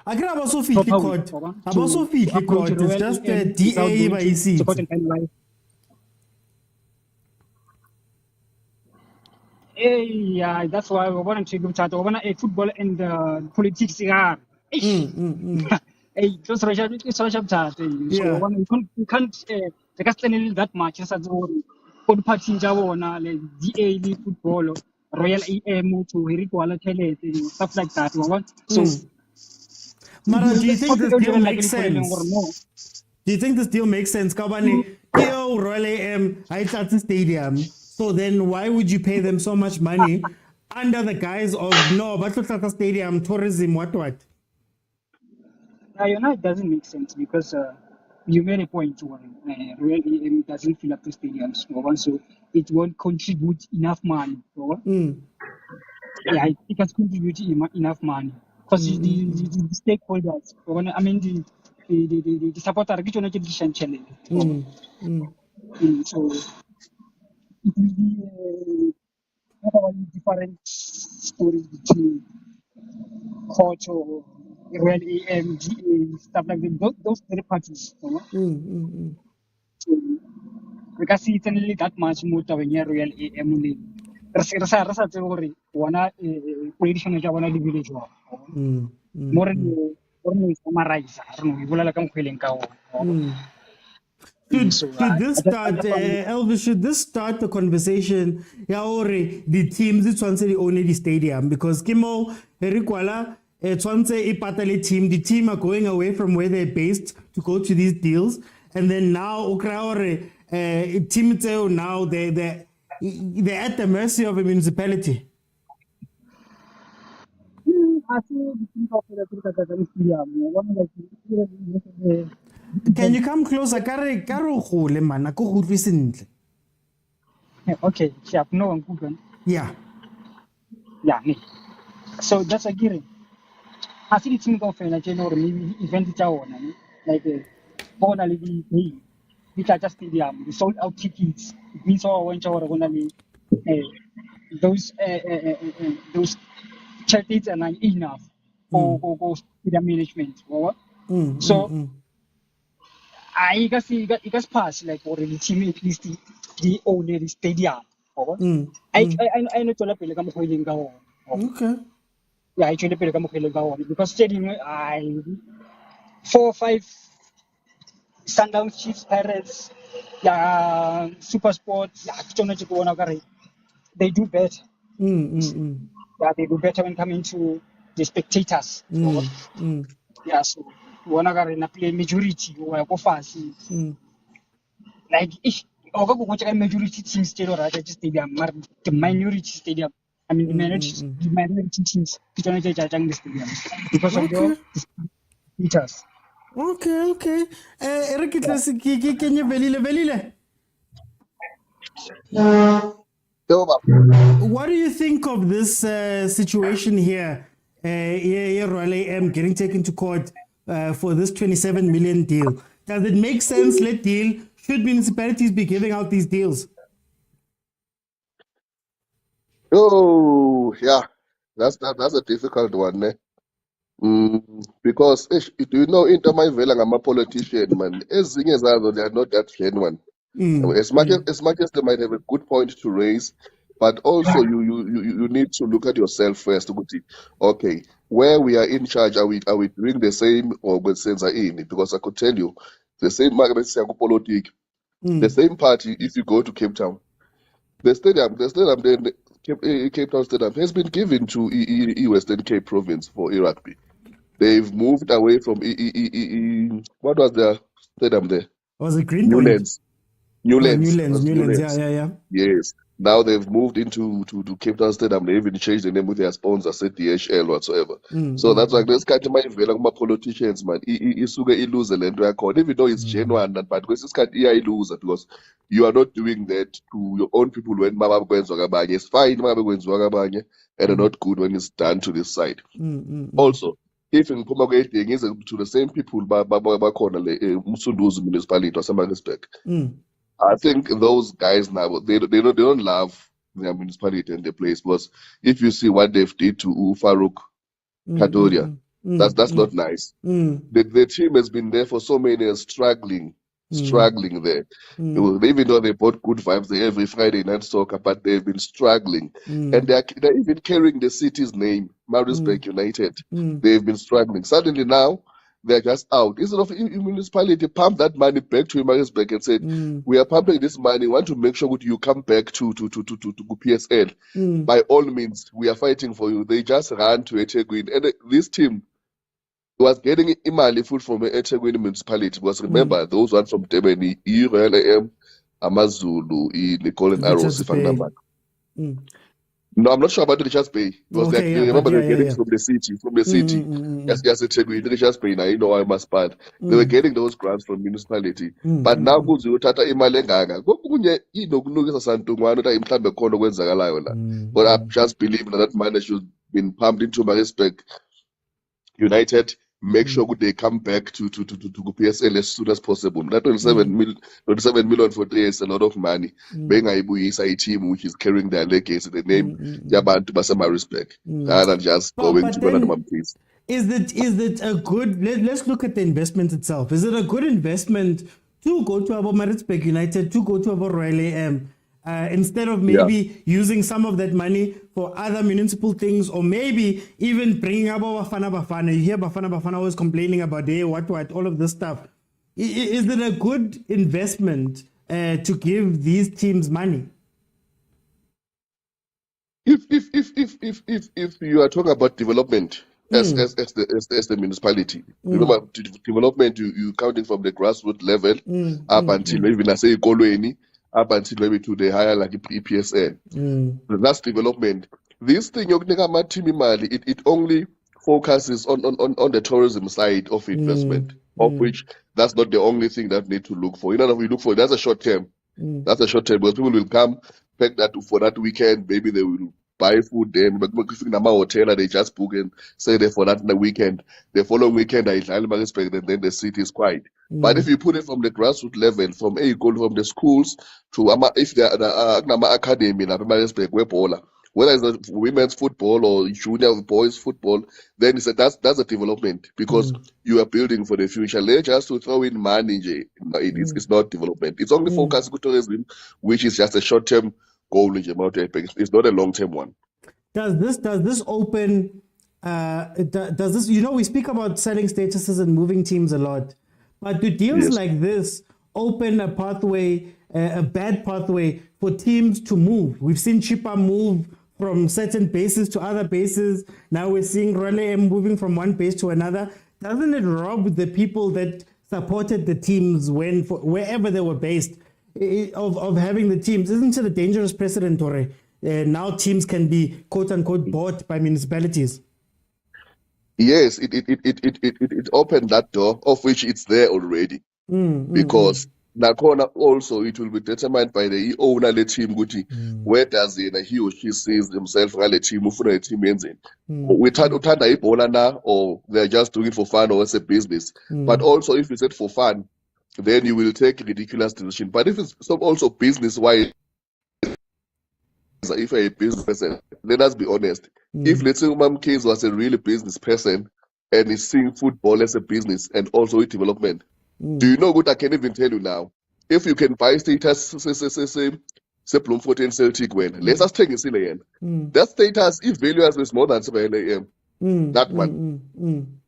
I can also feel the court. I'm also feel the court. It's just the DA by seat. Yeah, that's why we want to give we want a football and politics. Hey, just it's so you can't that much as a good party in Javona, like DA football, Royal AM to Herikwala stuff like that. So, Mara, do you think this deal makes sense? Do you think this deal makes sense? Kabani, Royal AM, Haitati Stadium. So then why would you pay them so much money under the guise of Batutata Stadium, tourism, what? It doesn't make sense because you made a point when Royal AM doesn't fill up the stadiums, so it won't contribute enough money. Yeah, it has contributed enough money because the stakeholders, I mean the supporter, so it will be probably different stories between coach or Royal AM, GA, stuff like that. Those three parties. So we can see it's only that much more than Royal AM only. Rasa tsebe gore bona position ja bona di bile jwa more no summarize I don't know e bolela ka mkhweleng ka ona so Should this start, Elvis? Should this start the conversation? Yeah, or the teams it's once the only the stadium because Kimo Erikwala it's once a patale team. The team are going away from where they're based to go to these deals, and then now Ukraore team now they're at the mercy of a municipality. I see the team of the stadium one like Can you come closer? okay sharp no one could Yeah. So that's a given. I see the team of like maybe event like the Village Stadium, the sold out tickets. It means all when those charities are not enough for stadium management. So I guess pass like already team at least the only stadium. I know to la pele ka mokgweleng ka ona. Okay. Yeah, I tshwele pele ka mokgweleng ka ona because stadium I 4 or 5 Sundowns, Chiefs, Pirates, yeah, Super Sports, yeah, they do better. Yeah, they do better when coming to the spectators. Yeah, so one play majority or go fast. Like if over majority teams still right just stadium, the minority stadium. I mean the minority teams the stadium because of the spectators. Okay. Eric, can you velile? What do you think of this situation here? Royal AM getting taken to court for this 27 million deal. Does it make sense? Let deal. Should municipalities be giving out these deals? Oh, yeah, that's a difficult one, ne? Because do you know into my vela I'm a politician, man. Ezinye zazo they are not that genuine. As much as they might have a good point to raise, but also you need to look at yourself first. Okay, where we are in charge, are we doing the same or with sensor in? Because I could tell you, the same politic, the same party. If you go to Cape Town, the stadium, then Cape Town Stadium has been given to Western Cape Province for rugby. They've moved away from what was the stadium there? Was it Green Newlands? Newlands. Newlands. Yeah. Yes. Now they've moved into to Cape Town Stadium. They even changed the name with their sponsor, said DHL whatsoever. So that's like this kind of my politicians, man. Isuke lose the land record, even though it's genuine, but because this can't lose because you are not doing that to your own people when Mama Gwen's Wagabanya. It's fine, Mama Gwen's Wagabanya, and not good when it's done to this side. Also, if in promulgating is to the same people by Msunduzi municipality or some respect. I think those guys now they don't love their municipality and their place because if you see what they've did to Farouk Katoria, that's not nice. The team has been there for so many years struggling there. Even though they brought good vibes there every Friday night soccer, but they've been struggling. And they're even carrying the city's name, Maritzburg United. They've been struggling. Suddenly now they're just out. Instead of municipality pump that money back to Maritzburg and said, we are pumping this money, we want to make sure that you come back to PSL. By all means, we are fighting for you. They just ran to Etegwin. And this team was getting imali food from Etegwin municipality. Because remember, those ones from Temeni, Royal AM, Amazulu, Nicole and Arrows, if I'm not wrong. No, I'm not sure about the Richards Bay. Because remember they're getting from the city. Yes, Etegwin, Richards Bay, now you know I must bad. They were getting those grants from municipality. But now kuzi uthatha imali engaka. Kokunye inokunukisa santungwana that imhlambe khona okwenzakalayo la. But I just believe that money should been pumped into Maritzburg United make sure they come back to PSL as soon as possible. That 27 million for 3 years is a lot of money. Being a team which is carrying their legacy, the name Yabantu Basama respect, rather than just going to another one, please. Is it a good? Let's look at the investment itself. Is it a good investment to go to our Maritzburg United, to go to our Royal AM, instead of maybe using some of that money for other municipal things, or maybe even bringing up our Bafana? You hear Bafana always complaining about what, all of this stuff. Is it a good investment to give these teams money? If you are talking about development as the municipality, remember development you counting from the grassroots level up until maybe I say Kolweni, up until maybe to the higher like EPSN. That's development. This thing it only focuses on the tourism side of investment, of which that's not the only thing that need to look for. You know, we look for that's a short term. That's a short term because people will come pack that for that weekend. Maybe they will buy food then, but if you hotel they just book and stay there for that in the weekend. The following weekend I expect and then the city is quiet. But if you put it from the grassroots level, from from the schools to if there are academy whether it's women's football or junior boys football, then that's a development because you are building for the future. Just to throw in money, it's not development. It's only focused on tourism, which is just a short term goal. It's not a long term one. Does this open? Does this? You know, we speak about selling statuses and moving teams a lot, but do deals like this open a pathway, a bad pathway for teams to move? We've seen Chippa move from certain bases to other bases. Now we're seeing Royal moving from one base to another. Doesn't it rob the people that supported the teams wherever they were based of having the teams? Isn't it a dangerous precedent, Tore? Now teams can be quote unquote bought by municipalities. Yes, it opened that door, of which it's there already, because Nakona also it will be determined by the owner of the team. Where does he or she sees himself a team ufuna team enzeni? We uthanda ibhola na, or they're just doing it for fun or as a business. But also if it's said for fun, then you will take a ridiculous decision. But if it's also business wise, if you're a business person, let us be honest. If let's say Umam Case was a really business person and is seeing football as a business and also a development, do you know what I can even tell you now? If you can buy status, say Bloemfontein Celtic when, let's just take it in. That status, if value is more than 7 a.m., that one,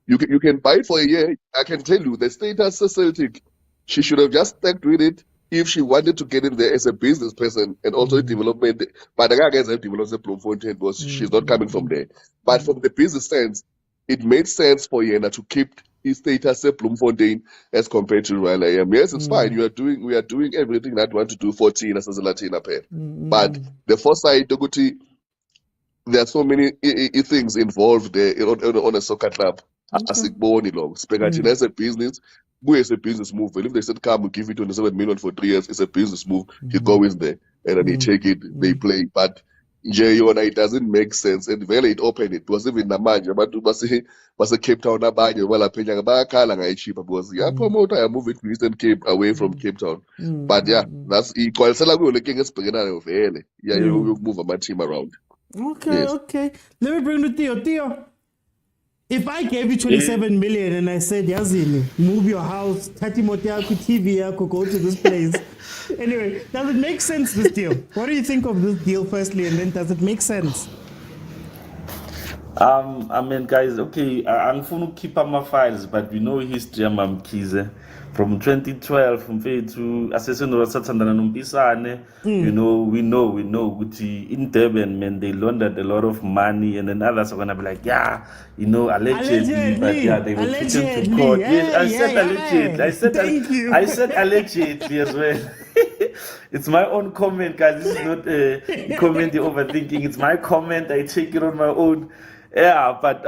you can buy it for a year. I can tell you the status Celtic, she should have just stuck with it if she wanted to get in there as a business person and also development. But the guy has developed Bloemfontein because she's not coming from there. But from the business sense, it made sense for Yena to keep his status at Bloemfontein as compared to Royal AM. Yes, it's fine. We are doing everything that we want to do for Tina as a Latina pair. But the foresight, there are so many things involved there on a soccer club. As a business, it's a business move. And if they said, come, we give you 27 million for 3 years, it's a business move. You go in there and then they take it, they play. But it doesn't make sense. And really it opened it. Because even Namanja, but a Cape Town, because promoter, I move it to Eastern Cape away from Cape Town. But that's equal. So like we're looking at you move my team around. Okay. Let me bring to Theo. If I gave you 27 million and I said, Yazini, move your house, Tati Motiaku, TV, go to this place. Anyway, does it make sense, this deal? What do you think of this deal, firstly, and then does it make sense? I mean, guys, okay, I'm going to keep up my files, but we know history, Kaizer. From 2012, from to Assassin or Satsandana, we know, in Durban, man, they laundered a lot of money, and then others are going to be like, allegedly, but they will put them to court. Yes, I said allegedly. I said allegedly as well. It's my own comment, guys. This is not a comment you're overthinking. It's my comment. I take it on my own. Yeah, but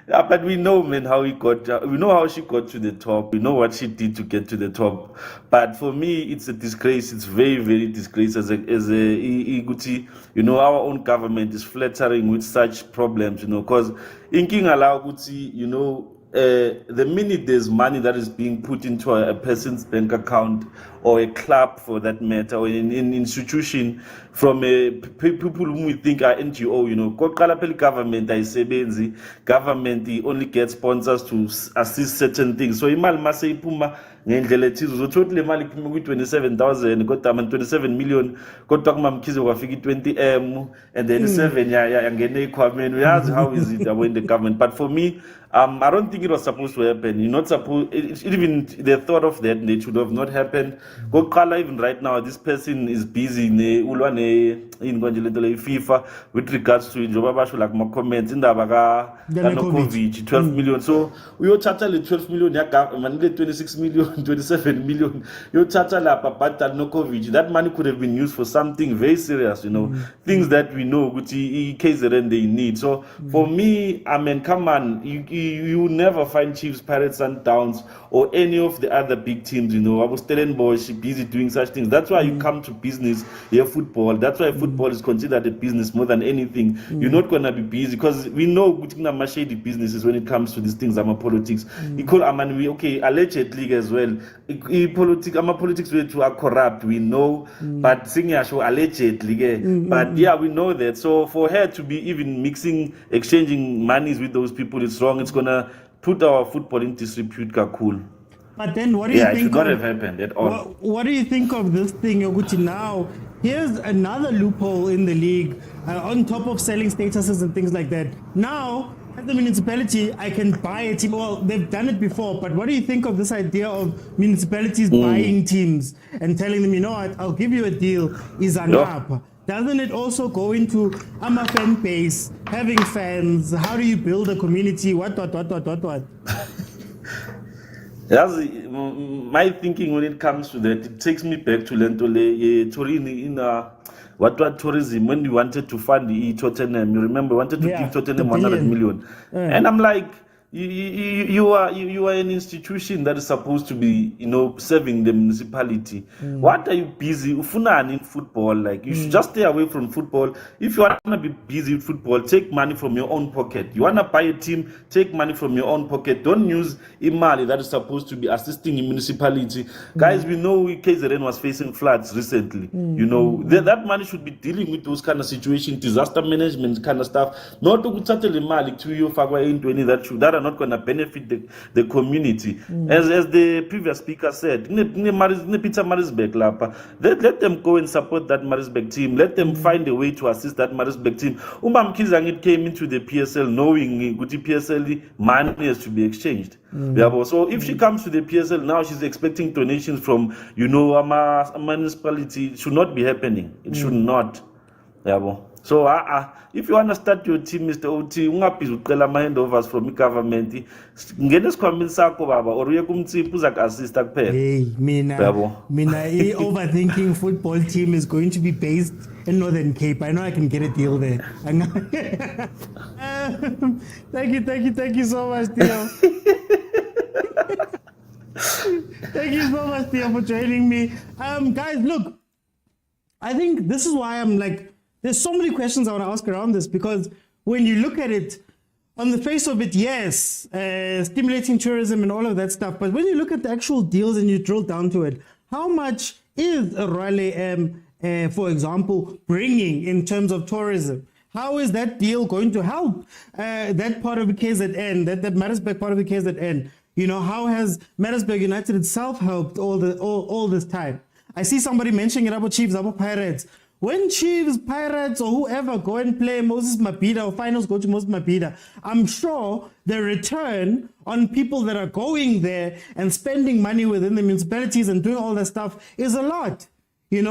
Yeah, but we know, man, how he got. We know how she got to the top. We know what she did to get to the top. But for me, it's a disgrace. It's very, very disgrace. Iguti, our own government is flattering with such problems. Because in King Allow Guti, the minute there's money that is being put into a person's bank account or a club for that matter or an institution from people whom we think are NGO, koqala phela government ayisebenzi, government only gets sponsors to assist certain things. So imali mase iphuma ngendlela ethize uzothola le mali iphuma kwi-27,000 kodwa ama-27 million kodwa kumamkhize kwafika i-20 and then 7 yangena ekhwameni. Uyazi how is it when the government, but for me, I don't think it was supposed to happen. You're not supposed. Even the thought of that, it should have not happened. Even right now, this person is busy in FIFA with regards to like my comments in the COVID 12 million. So we are charging 12 million, 26 million, 27 million. You charge no COVID. That money could have been used for something very serious. Things that we know Kaizer and they need. So for me, I mean, come on, you never find Chiefs, Pirates, Sundowns, or any of the other big teams. I was telling boys, busy doing such things. That's why you come to business, football. That's why football is considered a business more than anything. You're not gonna be busy because we know shady businesses when it comes to these things. Politics. Allegedly as well. Politics are corrupt. We know, but allegedly. But yeah, we know that. So for her to be even exchanging monies with those people, it's wrong. It's gonna put our football in disrepute. Cool. But then what do you it think should not have happened at all. What do you think of this thing, Yoguti? Now, here's another loophole in the league, on top of selling statuses and things like that. Now, as a municipality, I can buy a team. Well, they've done it before, but what do you think of this idea of municipalities buying teams and telling them, you know what, I'll give you a deal, Izanapa. Doesn't it also go into a fan base, having fans? How do you build a community? What? That's my thinking when it comes to that. It takes me back to Lentole, Torini in what tourism when you wanted to fund the Tottenham. You remember wanted to give Tottenham 100 million, and I'm like, you are an institution that is supposed to be serving the municipality. What are you busy ufunani in football? Like you should just stay away from football. If you want to be busy with football, take money from your own pocket. You want to buy a team, take money from your own pocket. Don't use imali that is supposed to be assisting the municipality. Guys, we know Kaizer was facing floods recently. That money should be dealing with those kind of situations, disaster management kind of stuff. Not to settle imali to you in 20 that are not going to benefit the community. As the previous speaker said, let them go and support that Marisburg team. Let them find a way to assist that Marisburg team. Umam Kizangit came into the PSL knowing Guti PSL money has to be exchanged. So if she comes to the PSL now, she's expecting donations from a municipality. It should not be happening. It should not. So if you want to start your team, Mr. OT, ungaphizi ucela ama-handovers from i-government. Ngena esikhwameni sakho baba or uye kumtsipho uzaku-assista kuphela. Hey, mina overthinking football team is going to be based in Northern Cape. I know I can get a deal there. Thank you so much, Theo. Thank you so much, Theo, for joining me. Guys, look, I think this is why I'm like, there's so many questions I want to ask around this, because when you look at it, on the face of it, yes, stimulating tourism and all of that stuff. But when you look at the actual deals and you drill down to it, how much is a Raleigh, for example, bringing in terms of tourism? How is that deal going to help that part of the KZN, that Marisburg part of the KZN? How has Marisburg United itself helped all this time? I see somebody mentioning it about Chiefs, about Pirates. When Chiefs, Pirates, or whoever go and play Moses Mabhida or finals go to Moses Mabhida, I'm sure the return on people that are going there and spending money within the municipalities and doing all that stuff is a lot.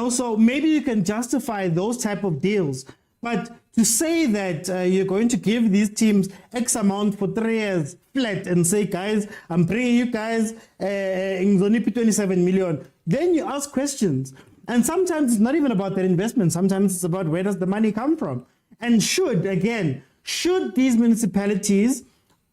So maybe you can justify those type of deals. But to say that you're going to give these teams X amount for 3 years flat and say, guys, I'm bringing you guys in 27 million, then you ask questions. And sometimes it's not even about that investment. Sometimes it's about where does the money come from? And should these municipalities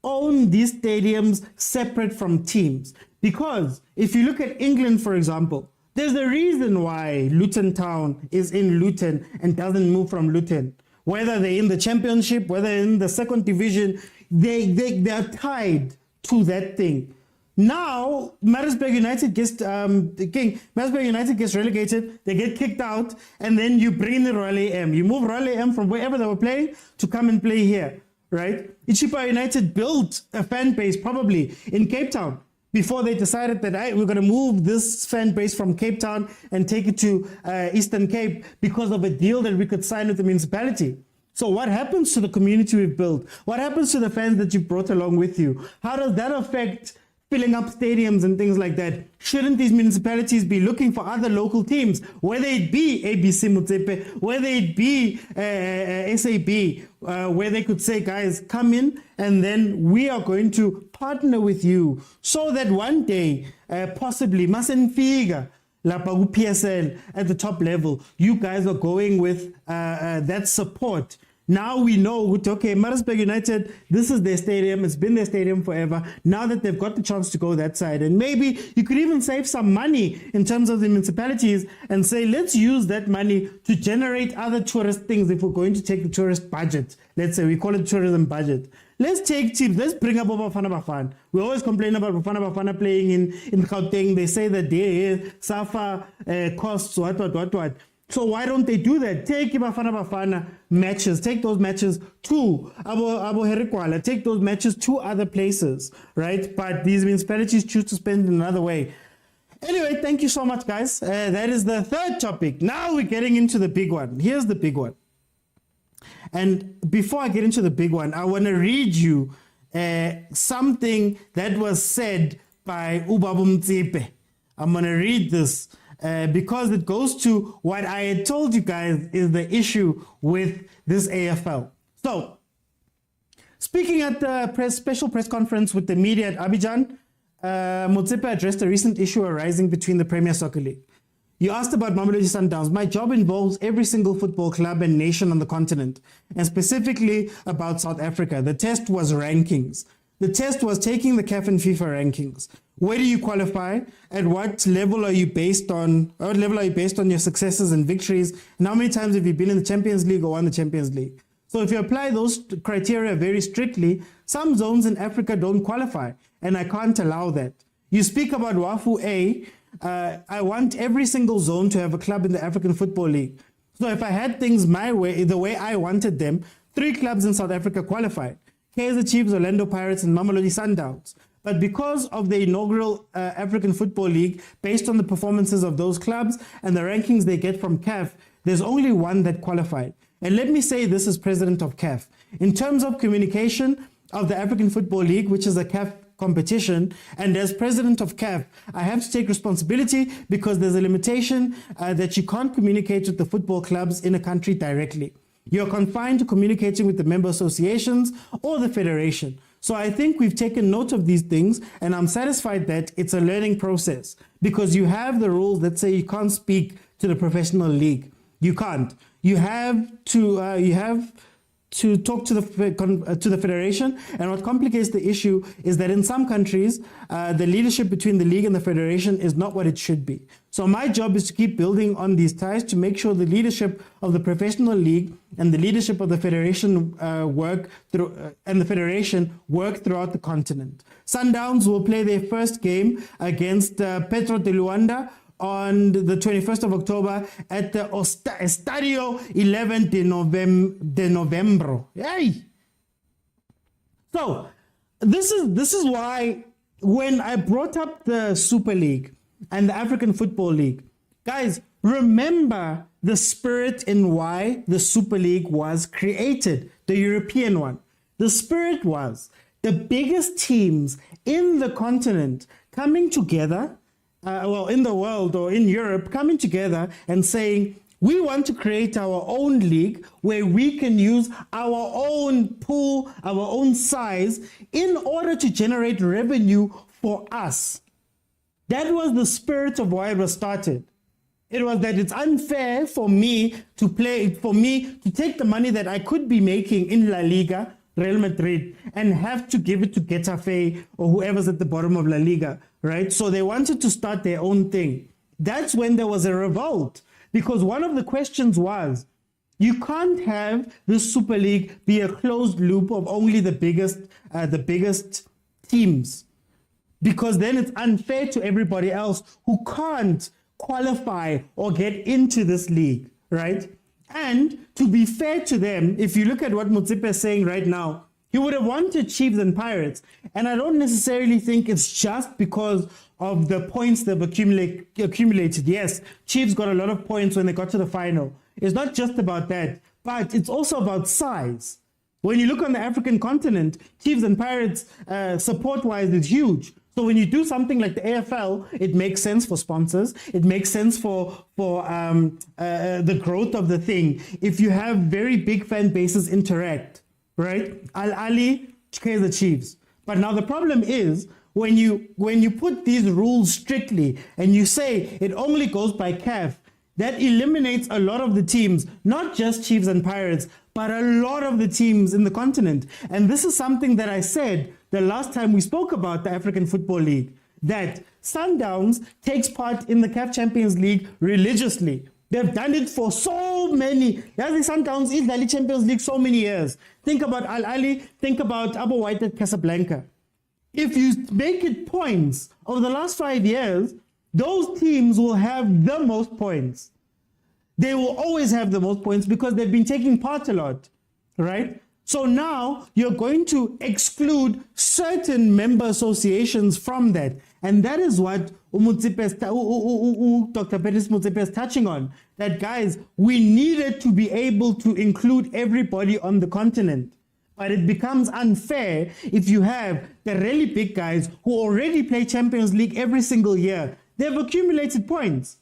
own these stadiums separate from teams. Because if you look at England, for example, there's a reason why Luton Town is in Luton and doesn't move from Luton. Whether they're in the championship, whether in the second division, they are tied to that thing. Now, Maritzburg United gets Maritzburg United gets relegated, they get kicked out, and then you bring in the Royal AM. You move Royal AM from wherever they were playing to come and play here, right? Ichipa United built a fan base probably in Cape Town before they decided that we're going to move this fan base from Cape Town and take it to Eastern Cape because of a deal that we could sign with the municipality. So what happens to the community we've built? What happens to the fans that you've brought along with you? How does that affect filling up stadiums and things like that? Shouldn't these municipalities be looking for other local teams, whether it be ABC MOTSEPE, whether it be SAB, where they could say, guys, come in and then we are going to partner with you so that one day, possibly, Masenfiga, Lapa PSL at the top level, you guys are going with that support. Now we know, okay, Maritzburg United, this is their stadium. It's been their stadium forever. Now that they've got the chance to go that side, and maybe you could even save some money in terms of the municipalities and say, let's use that money to generate other tourist things if we're going to take the tourist budget. Let's say we call it tourism budget. Let's take teams. Let's bring up Bafana Bafana. We always complain about Bafana Bafana playing in Gauteng. They say that they suffer costs, what. So why don't they do that? Take Bafana Bafana matches, take those matches to Abo Herikwala, take those matches to other places, right? But these municipalities choose to spend in another way. Anyway, thank you so much, guys. That is the third topic. Now we're getting into the big one. Here's the big one. And before I get into the big one, I want to read you something that was said by Ubabu Motsepe. I'm going to read this. Because it goes to what I had told you guys is the issue with this AFL. So, speaking at the special press conference with the media at Abidjan, Motsepe addressed a recent issue arising between the Premier Soccer League. You asked about Mamelodi Sundowns. My job involves every single football club and nation on the continent, and specifically about South Africa. The test was rankings. The test was taking the CAF and FIFA rankings. Where do you qualify? At what level are you based on? What level are you based on your successes and victories? And how many times have you been in the Champions League or won the Champions League? So if you apply those criteria very strictly, some zones in Africa don't qualify, and I can't allow that. You speak about WAFU A. I want every single zone to have a club in the African Football League. So if I had things my way, the way I wanted them, 3 clubs in South Africa qualified: Kaizer Chiefs, Orlando Pirates, and Mamelodi Sundowns. But because of the inaugural African Football League, based on the performances of those clubs and the rankings they get from CAF, there's only one that qualified. And let me say this as president of CAF. In terms of communication of the African Football League, which is a CAF competition, and as president of CAF, I have to take responsibility because there's a limitation that you can't communicate with the football clubs in a country directly. You're confined to communicating with the member associations or the federation. So I think we've taken note of these things, and I'm satisfied that it's a learning process because you have the rules that say you can't speak to the professional league. You can't. You have to talk to the federation, and what complicates the issue is that in some countries, the leadership between the league and the federation is not what it should be. So my job is to keep building on these ties to make sure the leadership of the professional league and the leadership of the federation work throughout the continent. Sundowns will play their first game against Petro de Luanda on the 21st of October at the Estadio 11 de Novembro. Yay! So, this is why when I brought up the Super League and the African Football League, guys, remember the spirit in why the Super League was created, the European one. The spirit was the biggest teams in the continent coming together, in the world or in Europe, coming together and saying, we want to create our own league where we can use our own pool, our own size, in order to generate revenue for us. That was the spirit of why it was started. It was that it's unfair for me to take the money that I could be making in La Liga, Real Madrid and have to give it to Getafe or whoever's at the bottom of La Liga, right? So they wanted to start their own thing. That's when there was a revolt, because one of the questions was, you can't have this Super League be a closed loop of only the biggest teams, because then it's unfair to everybody else who can't qualify or get into this league, right? And to be fair to them, if you look at what MOTSEPE is saying right now, he would have wanted Chiefs and Pirates. And I don't necessarily think it's just because of the points they've accumulated. Yes, Chiefs got a lot of points when they got to the final. It's not just about that, but it's also about size. When you look on the African continent, Chiefs and Pirates support-wise is huge. So when you do something like the AFL, it makes sense for sponsors. It makes sense for the growth of the thing. If you have very big fan bases interact, right? Al Ali, Kaizer Chiefs. But now the problem is when you put these rules strictly and you say it only goes by CAF, that eliminates a lot of the teams, not just Chiefs and Pirates, but a lot of the teams in the continent. And this is something that I said the last time we spoke about the African Football League, that SUNDOWNS takes part in the CAF Champions League religiously. They've done it for so many. Yeah, the SUNDOWNS is the Champions League so many years. Think about Al Ali, think about Abu White at Casablanca. If you make it points over the last 5 years, those teams will have the most points. They will always have the most points because they've been taking part a lot, right? So now you're going to exclude certain member associations from that. And that is what Dr. Petis Motsepe is touching on. That, guys, we needed to be able to include everybody on the continent. But it becomes unfair if you have the really big guys who already play Champions League every single year. They've accumulated points.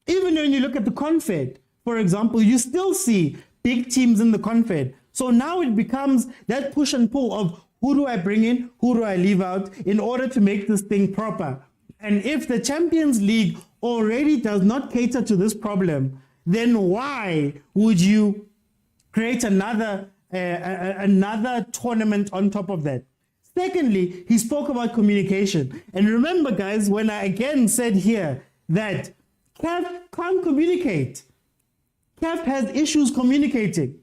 Even when you look at the Confed, for example, you still see big teams in the Confed. So now it becomes that push and pull of who do I bring in, who do I leave out in order to make this thing proper. And if the Champions League already does not cater to this problem, then why would you create another tournament on top of that? Secondly, he spoke about communication. And remember, guys, when I again said here that CAF can't communicate. CAF has issues communicating.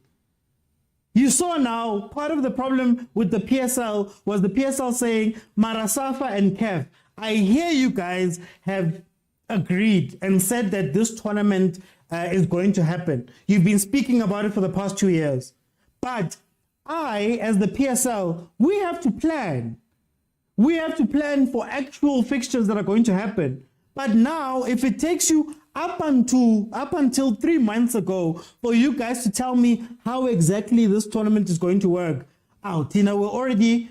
You saw now, part of the problem with the PSL was the PSL saying, Marasafa and CAF, I hear you guys have agreed and said that this tournament is going to happen. You've been speaking about it for the past 2 years. But I, as the PSL, we have to plan. We have to plan for actual fixtures that are going to happen. But now, if it takes you up until 3 months ago for you guys to tell me how exactly this tournament is going to work, Tina, we're already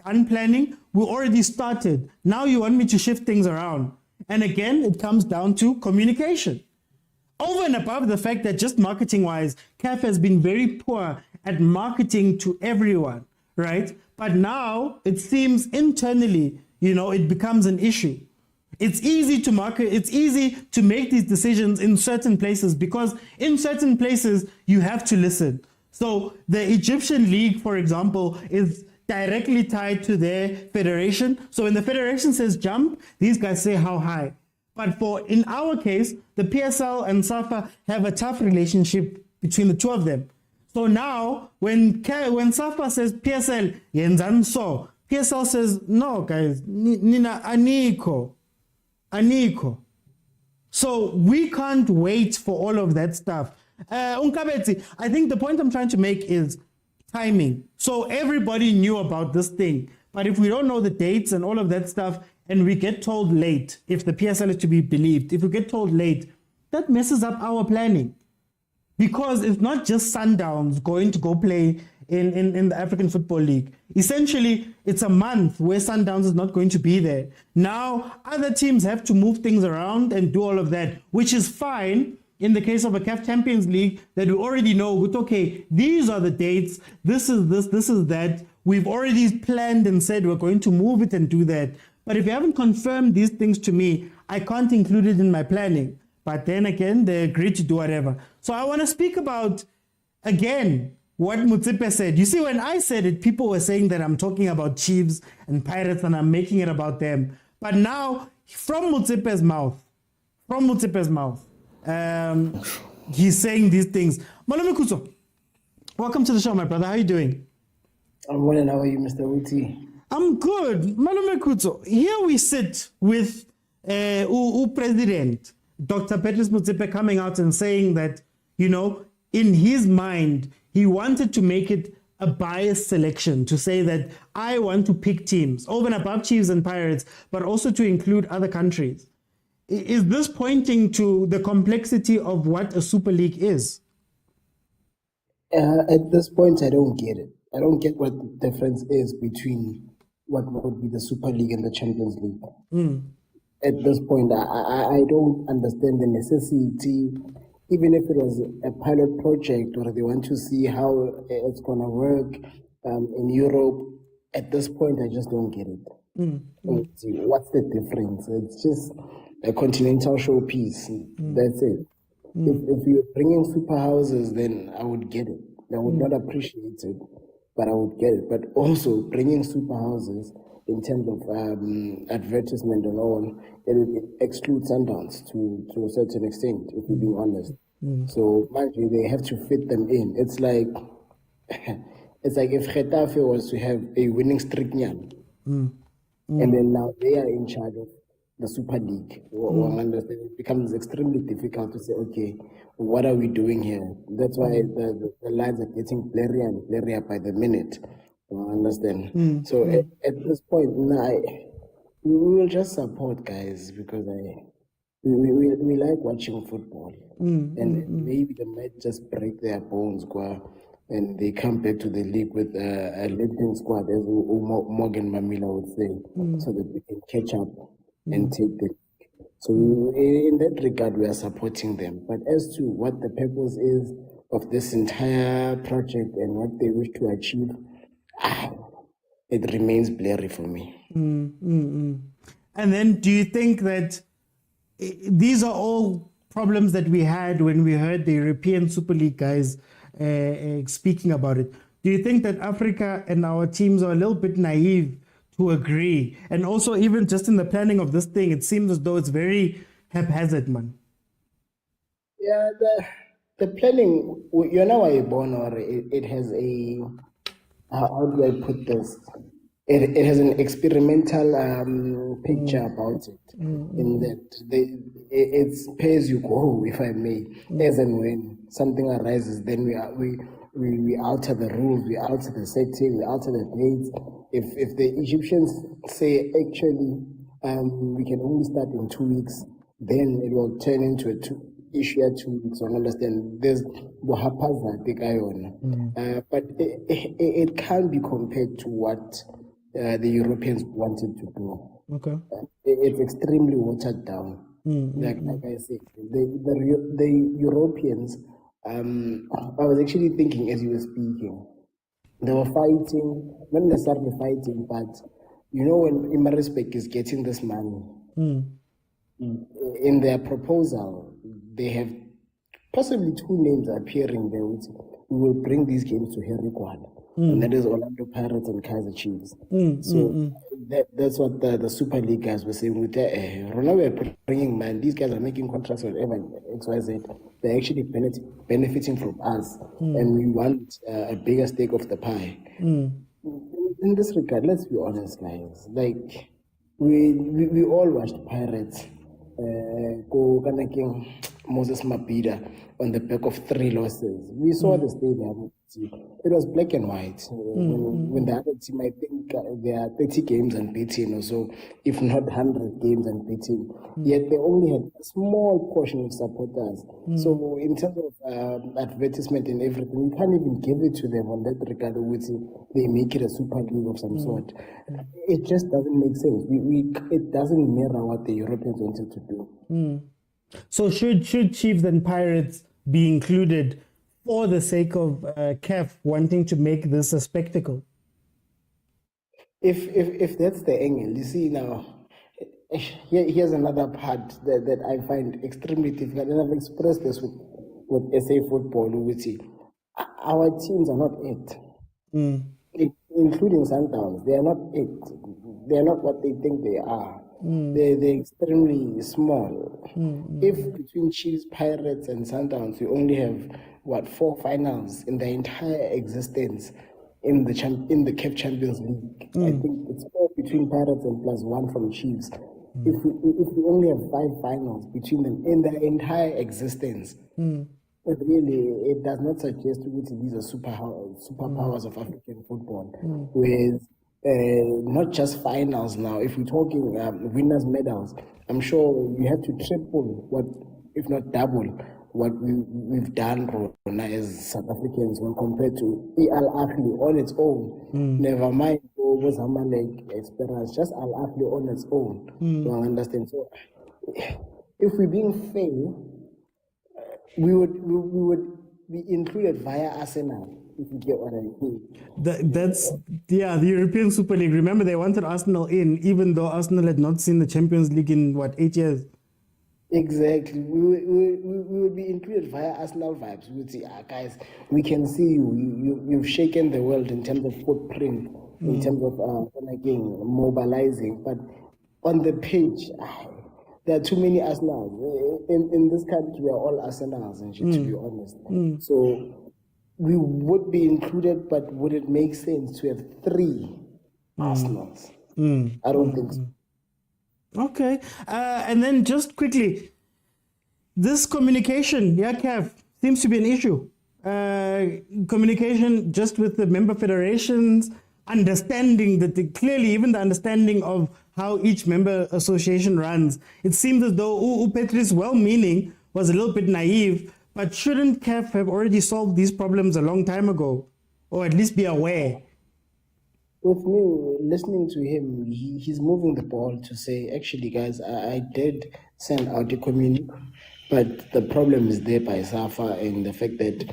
done planning. We already started. Now you want me to shift things around. And again, it comes down to communication. Over and above the fact that just marketing-wise, CAF has been very poor at marketing to everyone, right? But now it seems internally, it becomes an issue. It's easy to market, it's easy to make these decisions in certain places because in certain places you have to listen. So the Egyptian League, for example, is directly tied to their federation. So when the federation says jump, these guys say how high. But in our case, the PSL and SAFA have a tough relationship between the two of them. So now, when SAFA says PSL, yenzani so, PSL says, no, guys, nina aniko. So we can't wait for all of that stuff. Unkabeti, I think the point I'm trying to make is timing. So everybody knew about this thing. But if we don't know the dates and all of that stuff, and we get told late, if the PSL is to be believed, if we get told late, that messes up our planning. Because it's not just SUNDOWNS going to go play in the African Football League. Essentially, it's a month where SUNDOWNS is not going to be there. Now, other teams have to move things around and do all of that, which is fine in the case of a CAF Champions League that we already know, okay, these are the dates, this is that. We've already planned and said we're going to move it and do that. But if you haven't confirmed these things to me, I can't include it in my planning. But then again, they agreed to do whatever. So I want to speak about, again, what Motsepe said. You see, when I said it, people were saying that I'm talking about Chiefs and Pirates and I'm making it about them. But now, from Motsepe's mouth, he's saying these things. Malome Kuso, welcome to the show, my brother. How are you doing? I'm well, and how are you, Mr. Uti? I'm good. Malome Kuso, here we sit with President Dr. Patrice Motsepe coming out and saying that, in his mind, he wanted to make it a biased selection, to say that I want to pick teams over and above Chiefs and Pirates, but also to include other countries. Is this pointing to the complexity of what a Super League is? At this point, I don't get it. I don't get what the difference is between what would be the Super League and the Champions League. At this point, I don't understand the necessity, even if it was a pilot project or they want to see how it's going to work in Europe. At this point, I just don't get it. What's the difference? It's just a continental showpiece. That's it. If you're bringing super houses, then I would get it. I would not appreciate it, but I would get it. But also bringing super houses in terms of advertisement and all, it excludes Sundowns to a certain extent, if we're being honest. So mind you, they have to fit them in. It's like if Getafe was to have a winning streak now, and then now they are in charge of the Super League. It becomes extremely difficult to say, okay, what are we doing here? That's why the lines are getting blurrier by the minute. Understand? So at this point, we will just support guys because we like watching football, and maybe they might just break their bones, and they come back to the league with a lifting squad, as Morgan Mamila would say, so that we can catch up and take the. So in that regard, we are supporting them. But as to what the purpose is of this entire project and what they wish to achieve, it remains blurry for me. And then do you think that these are all problems that we had when we heard the European Super League guys speaking about it? Do you think that Africa and our teams are a little bit naive to agree? And also, even just in the planning of this thing, it seems as though it's very haphazard, man. Yeah, the planning, you know, I born, or it has a, how do I put this? It has an experimental picture about it, in that it's pay as you go, if I may. As and when something arises, then we alter the rules, we alter the setting, we alter the dates. If the Egyptians say actually we can only start in 2 weeks, then it will turn into issue 2 weeks. I understand there's haphazard the guy on, but it can't be compared to what the Europeans wanted to do. Okay. It's extremely watered down. Like I said, the Europeans. I was actually thinking as you were speaking, they were fighting, not necessarily fighting, but you know, when Imarisbeck is getting this money, in their proposal, they have possibly 2 names appearing there. Which we will bring these games to Herrikwala, and that is Orlando Pirates and Kaizer Chiefs. So that's what the Super League guys were saying. With Ronaldo, we're bringing, man, these guys are making contracts with everyone, XYZ. They're actually benefiting from us, and we want a bigger stake of the pie. In this regard, let's be honest, guys. Like we all watched Pirates go Moses Mabhida on the back of 3 losses. We saw the stadium. It was black and white. When the other team, I think they are 30 games unbeaten or so, if not 100 games unbeaten. Yet they only had a small portion of supporters. So in terms of advertisement and everything, we can't even give it to them on that regard, which they make it a Super League of some sort. It just doesn't make sense. It doesn't mirror what the Europeans wanted to do. So should Chiefs and Pirates be included for the sake of CAF wanting to make this a spectacle? If that's the angle, you see now, here's another part that I find extremely difficult, and I've expressed this with SA football, which our teams are not it. Including Sundowns, they are not it. They are not what they think they are. They're extremely small. If between Chiefs, Pirates, and Sundowns, we only have 4 finals in their entire existence in the CAF Champions League, I think it's 4 between Pirates and plus 1 from Chiefs. If we only have 5 finals between them in their entire existence, but really, it does not suggest that these are superpowers of African football. With not just finals now, if we're talking winners' medals, I'm sure you have to triple what, if not double, what we've done Rona, as South Africans when compared to Al Ahly on its own. Never mind was Zamalek experience, just Al Ahly on its own. You understand? So, if we're being fair, we would be included via Arsenal, if you get what I mean. That's the European Super League. Remember, they wanted Arsenal in, even though Arsenal had not seen the Champions League in 8 years. Exactly. We would be included via Arsenal vibes. We would say, guys, we can see you've shaken the world in terms of footprint, in terms of mobilizing. But on the pitch, there are too many Arsenals. In this country, we are all Arsenals, and to be honest. So we would be included, but would it make sense to have 3 Arsenals? I don't think so. Okay. And then just quickly, this communication, Kev, seems to be an issue. Communication just with the member federations, understanding that clearly even the understanding of how each member association runs. It seems as though Petri's well-meaning was a little bit naive, but shouldn't CAF have already solved these problems a long time ago, or at least be aware? With me, listening to him, he's moving the ball to say, actually, guys, I did send out a communique, but the problem is there by Safa and the fact that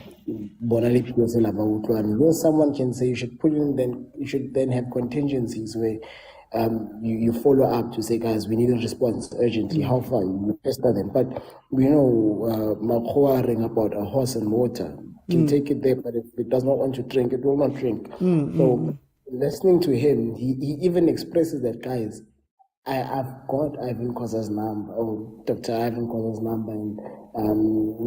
Bonali PSL about where someone can say you should put in, then you should then have contingencies where you follow up to say, guys, we need a response urgently. How far you pester them? But we know Makhoa about a horse and water. You can take it there, but if it does not want to drink, it will not drink. So listening to him, he even expresses that, guys, I've got Ivan Kosa's number, or Dr. Ivan Kosa's number, and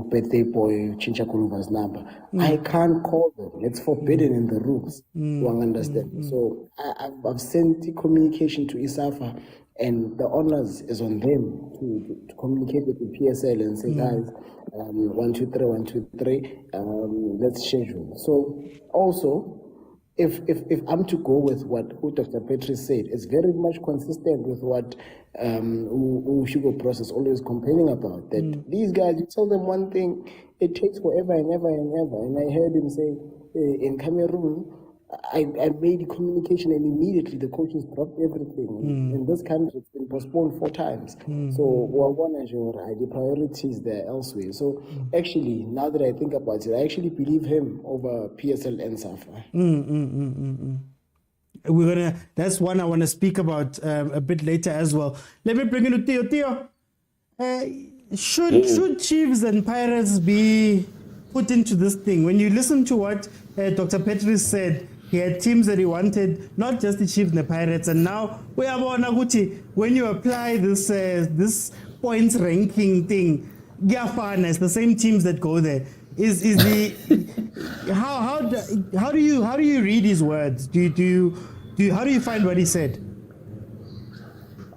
birthday boy Chincha Kuluva's number. I can't call them. It's forbidden in the rules. You understand? So I've sent the communication to ISAFA, and the honors is on them to communicate with the PSL and say, guys, 1, 2, 3, 1, 2, 3, let's schedule. So also, if I'm to go with what Dr. Petri said, it's very much consistent with what Hugo Bros is always complaining about. That these guys, you tell them one thing, it takes forever and ever and ever. And I heard him say, in Cameroon, I made communication and immediately the coaches dropped everything. In this country, it's been postponed 4 times. So the priorities there elsewhere. So actually, now that I think about it, I actually believe him over PSL and SAFA. That's one I want to speak about a bit later as well. Let me bring in to Theo. Should Chiefs and Pirates be put into this thing? When you listen to what Dr. Petri said, he had teams that he wanted, not just the Chiefs and the Pirates. And now, when you apply this points ranking thing, it's the same teams that go there. How do you read his words? How do you find what he said?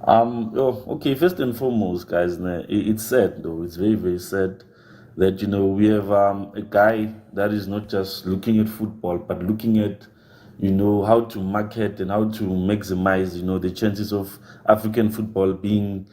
Okay, first and foremost, guys, it's sad though. It's very, very sad that we have a guy that is not just looking at football, but looking at how to market and how to maximize the chances of African football being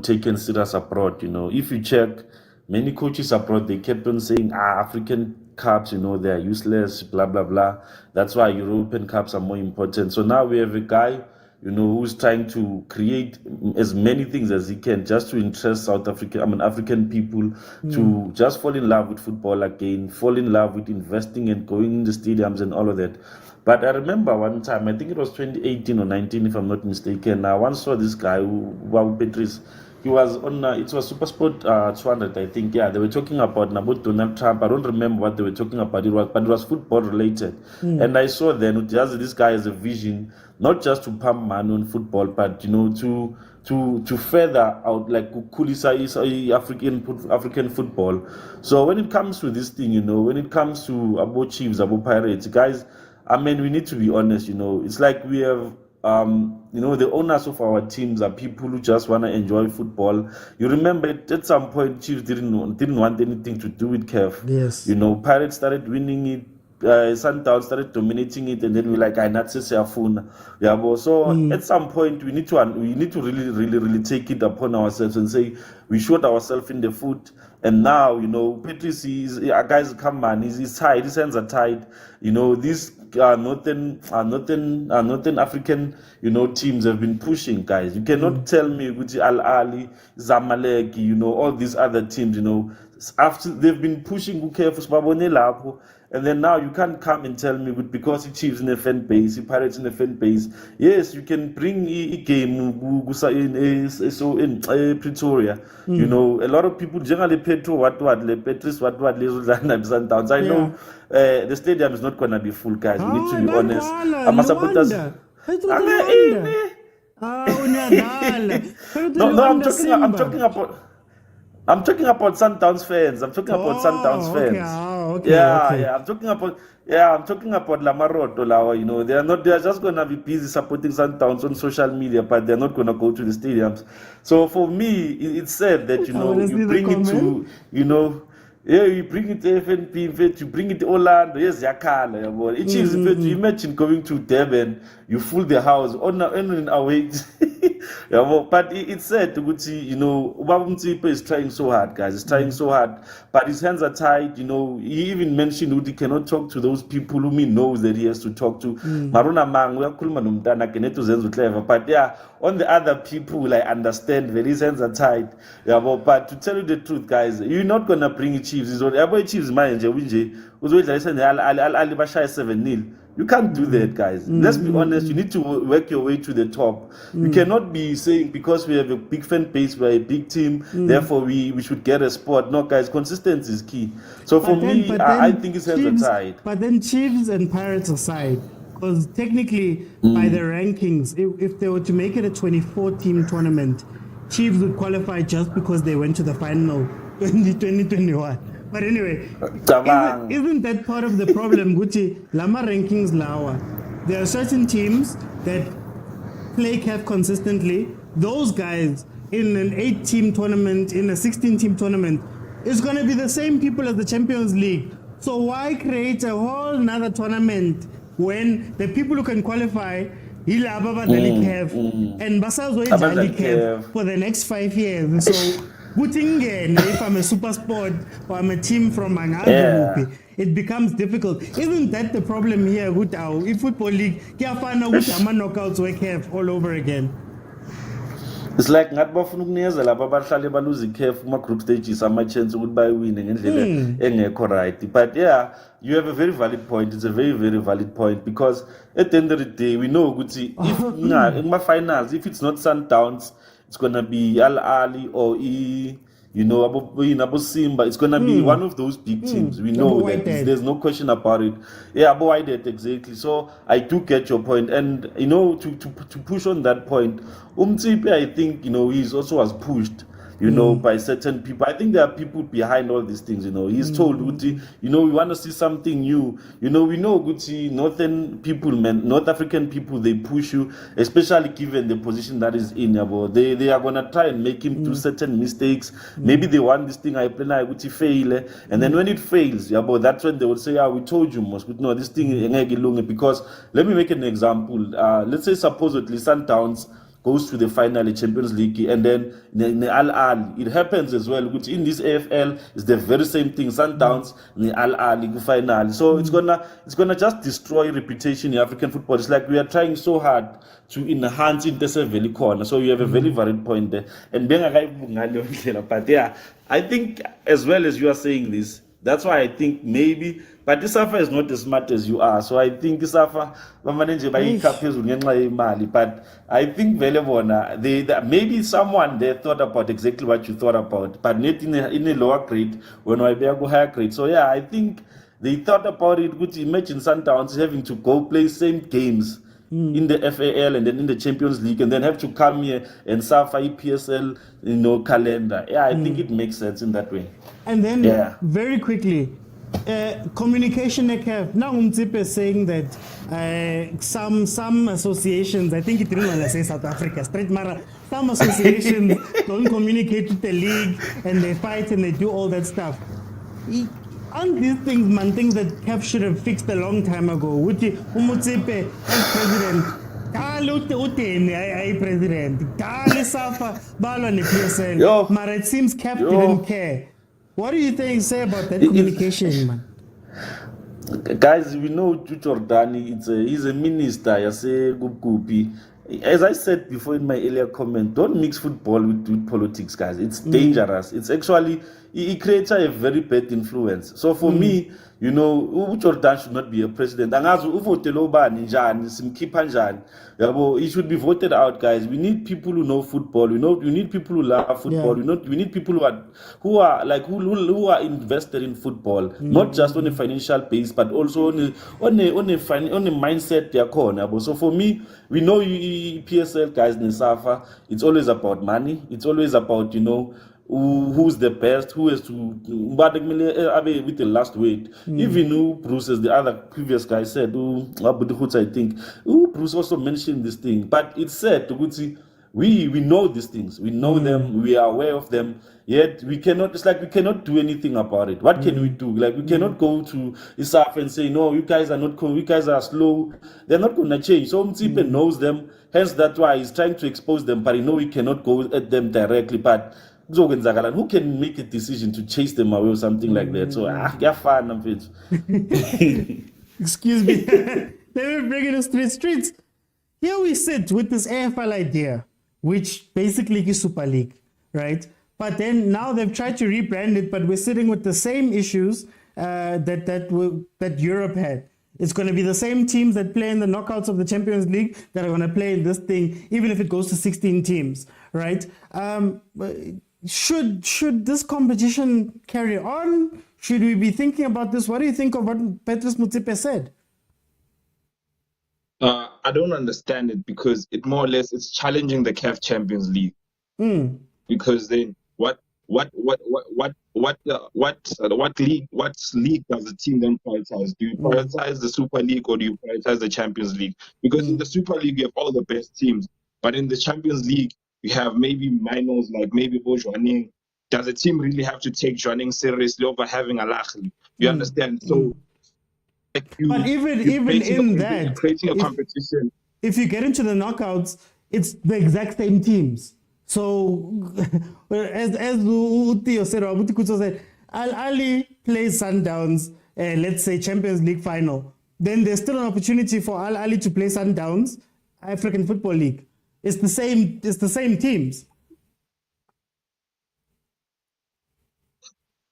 taken serious abroad. If you check many coaches abroad, they kept on saying African cups, they're useless, blah blah blah. That's why European cups are more important. So now we have a guy who's trying to create as many things as he can just to interest African people to just fall in love with football again, fall in love with investing and going in the stadiums and all of that. But I remember one time, I think it was 2018 or 19, if I'm not mistaken, I once saw this guy, Petri's, He was on. It was Super Sport 200, I think. Yeah, they were talking about Donald Trump. I don't remember what they were talking about. But it was football related. And I saw then this guy has a vision, not just to pump money on football, but to further out like Kulisa is African football. So when it comes to this thing, when it comes to about Chiefs, about Pirates, guys, I mean, we need to be honest. It's like we have. The owners of our teams are people who just want to enjoy football. You remember at some point, Chiefs didn't want anything to do with CAF. Yes. Pirates started winning it. Sundowns started dominating it, and then we're like, "I not say Afuna." Yeah, but so at some point we need to really, really, really take it upon ourselves and say we shot ourselves in the foot. And now, Patrice guys, come on, he's tied. His hands are tied. These northern African, teams have been pushing, guys. You cannot tell me Guti Al Ali, Zamalek, all these other teams, after they've been pushing Lapo. And then now you can't come and tell me because he Chiefs in a fan base, he Pirates in a fan base. Yes, you can bring a game in Pretoria. A lot of people generally Petris Sundowns. I know the stadium is not gonna be full, guys. We need to be honest. I'm supporters. I'm talking about Sundowns fans. I'm talking about Sundowns fans. Okay. Yeah. I'm talking about Lamaroto Lawa. They are just gonna be busy supporting Sundowns on social media, but they're not gonna go to the stadiums. So for me, it's sad that you bring it to you bring it to FNP, you bring it to Orlando, yes, Yakala. You imagine going to Durban, you fool the house on and away. But it's sad to see, Ubaba Motsepe is trying so hard, guys. He's trying so hard, but his hands are tied. He even mentioned that he cannot talk to those people whom he knows that he has to talk to. Maruna Mang, we are cool, but yeah, on the other people, I understand that his hands are tied. But to tell you the truth, guys, you're not gonna bring it Chiefs. Chiefs, 7-0. You can't do that, guys. Let's be honest. You need to work your way to the top. You cannot be saying because we have a big fan base, we're a big team, therefore we should get a spot. No, guys, consistency is key. So for me, I think his hands are tied. But then Chiefs and Pirates aside, because technically by the rankings, if they were to make it a 24-team tournament, Chiefs would qualify just because they went to the final 2021. But anyway, isn't that part of the problem, Guti? Lama rankings lawa. There are certain teams that play CAF consistently. Those guys in an 8-team tournament, in a 16-team tournament, it's going to be the same people as the Champions League. So why create a whole another tournament when the people who can qualify and Basel for the next 5 years? So if I'm a super sport or I'm a team from Mangabu, it becomes difficult. Isn't that the problem here with our football league? Knockouts we have all over again. It's like not losing group stages chance by winning right. But yeah, you have a very valid point. It's a very, very valid point because at the end of the day, we know if in my finals, if it's not Sundowns, it's gonna be Al Ali or Abu Simba. It's gonna be one of those big teams. We know that there's no question about it. Yeah, Abu Wydad, exactly. So I do get your point, and to push on that point, Motsepe, I think he's also was pushed. By certain people. I think there are people behind all these things, He's told Guti, we want to see something new. We know Guti, North African people, they push you, especially given the position that is in. They are going to try and make him do certain mistakes. Maybe they want this thing, I plan Guti fail. And then when it fails, that's when they will say, we told you, no, this thing, because let me make an example. Let's say supposedly Sundowns goes to the final Champions League, and then Al Ali. It happens as well, which in this AFL is the very same thing. Sundowns, Al Ali final. So it's gonna just destroy reputation in African football. It's like we are trying so hard to enhance in the very corner. So you have a very valid point there. And but yeah, I think as well as you are saying this, That's why I think maybe, but Isafa is not as smart as you are. So I think Isafa, but I think maybe someone there thought about exactly what you thought about, but not in a lower grade when I go higher grade. So yeah, I think they thought about it. Good, imagine Sundowns having to go play same games in the FAL and then in the Champions League, and then have to come here and suffer EPSL, calendar. Yeah, I think it makes sense in that way. And then Yeah. very quickly, communication now MOTSEPE is saying that some associations, I think it didn't want to say South Africa straight mara, some associations don't communicate with the league and they fight and they do all that stuff. Aren't these things, man, things that CAF should have fixed a long time ago? Which MOTSEPE as president, president, Yo. but it seems CAF Yo. didn't care. What do you say about that communication, man? Guys, we know Jordani, he's a minister, Gupi. As I said before in my earlier comment, don't mix football with politics, guys. It's dangerous. It's actually, it creates a very bad influence. So for me, Jordan should not be a president. He should be voted out, guys. We need people who know football. We need people who love football. Yeah. We need people who are invested in football, not just on a financial base, but also on a mindset. So for me, we know PSL guys in Safa. It's always about money. It's always about who's the best, who has to with the last weight. Even Bruce, as the other previous guy said, I think Bruce also mentioned this thing, but it's said to we know these things, we know them, we are aware of them, yet we cannot do anything about it. What can we do? Like, we cannot go to ISAF and say, no, you guys are slow. They're not going to change. So MOTSEPE knows them, hence that's why he's trying to expose them, but we cannot go at them directly. But who can make a decision to chase them away or something like that? So Excuse me. Let me bring it to the streets. Here we sit with this AFL idea, which basically is Super League, right? But then now they've tried to rebrand it, but we're sitting with the same issues that Europe had. It's going to be the same teams that play in the knockouts of the Champions League that are going to play in this thing, even if it goes to 16 teams, right? Should this competition carry on? Should we be thinking about this? What do you think of what Petrus MOTSEPE said? I don't understand it, because it more or less it's challenging the CAF Champions League. Because then what league does the team then prioritize? Do you prioritize the Super League or do you prioritize the Champions League? Because in the Super League you have all the best teams, but in the Champions League you have maybe minors like maybe Zwaneng. Does the team really have to take Zwaneng seriously over having Al Ahly? You understand? So but even in that, creating a competition. If you get into the knockouts, it's the exact same teams. So as Theo said, or Kutso said, Al Ahly plays Sundowns, let's say Champions League final. Then there's still an opportunity for Al Ahly to play Sundowns, African Football League. It's the same teams.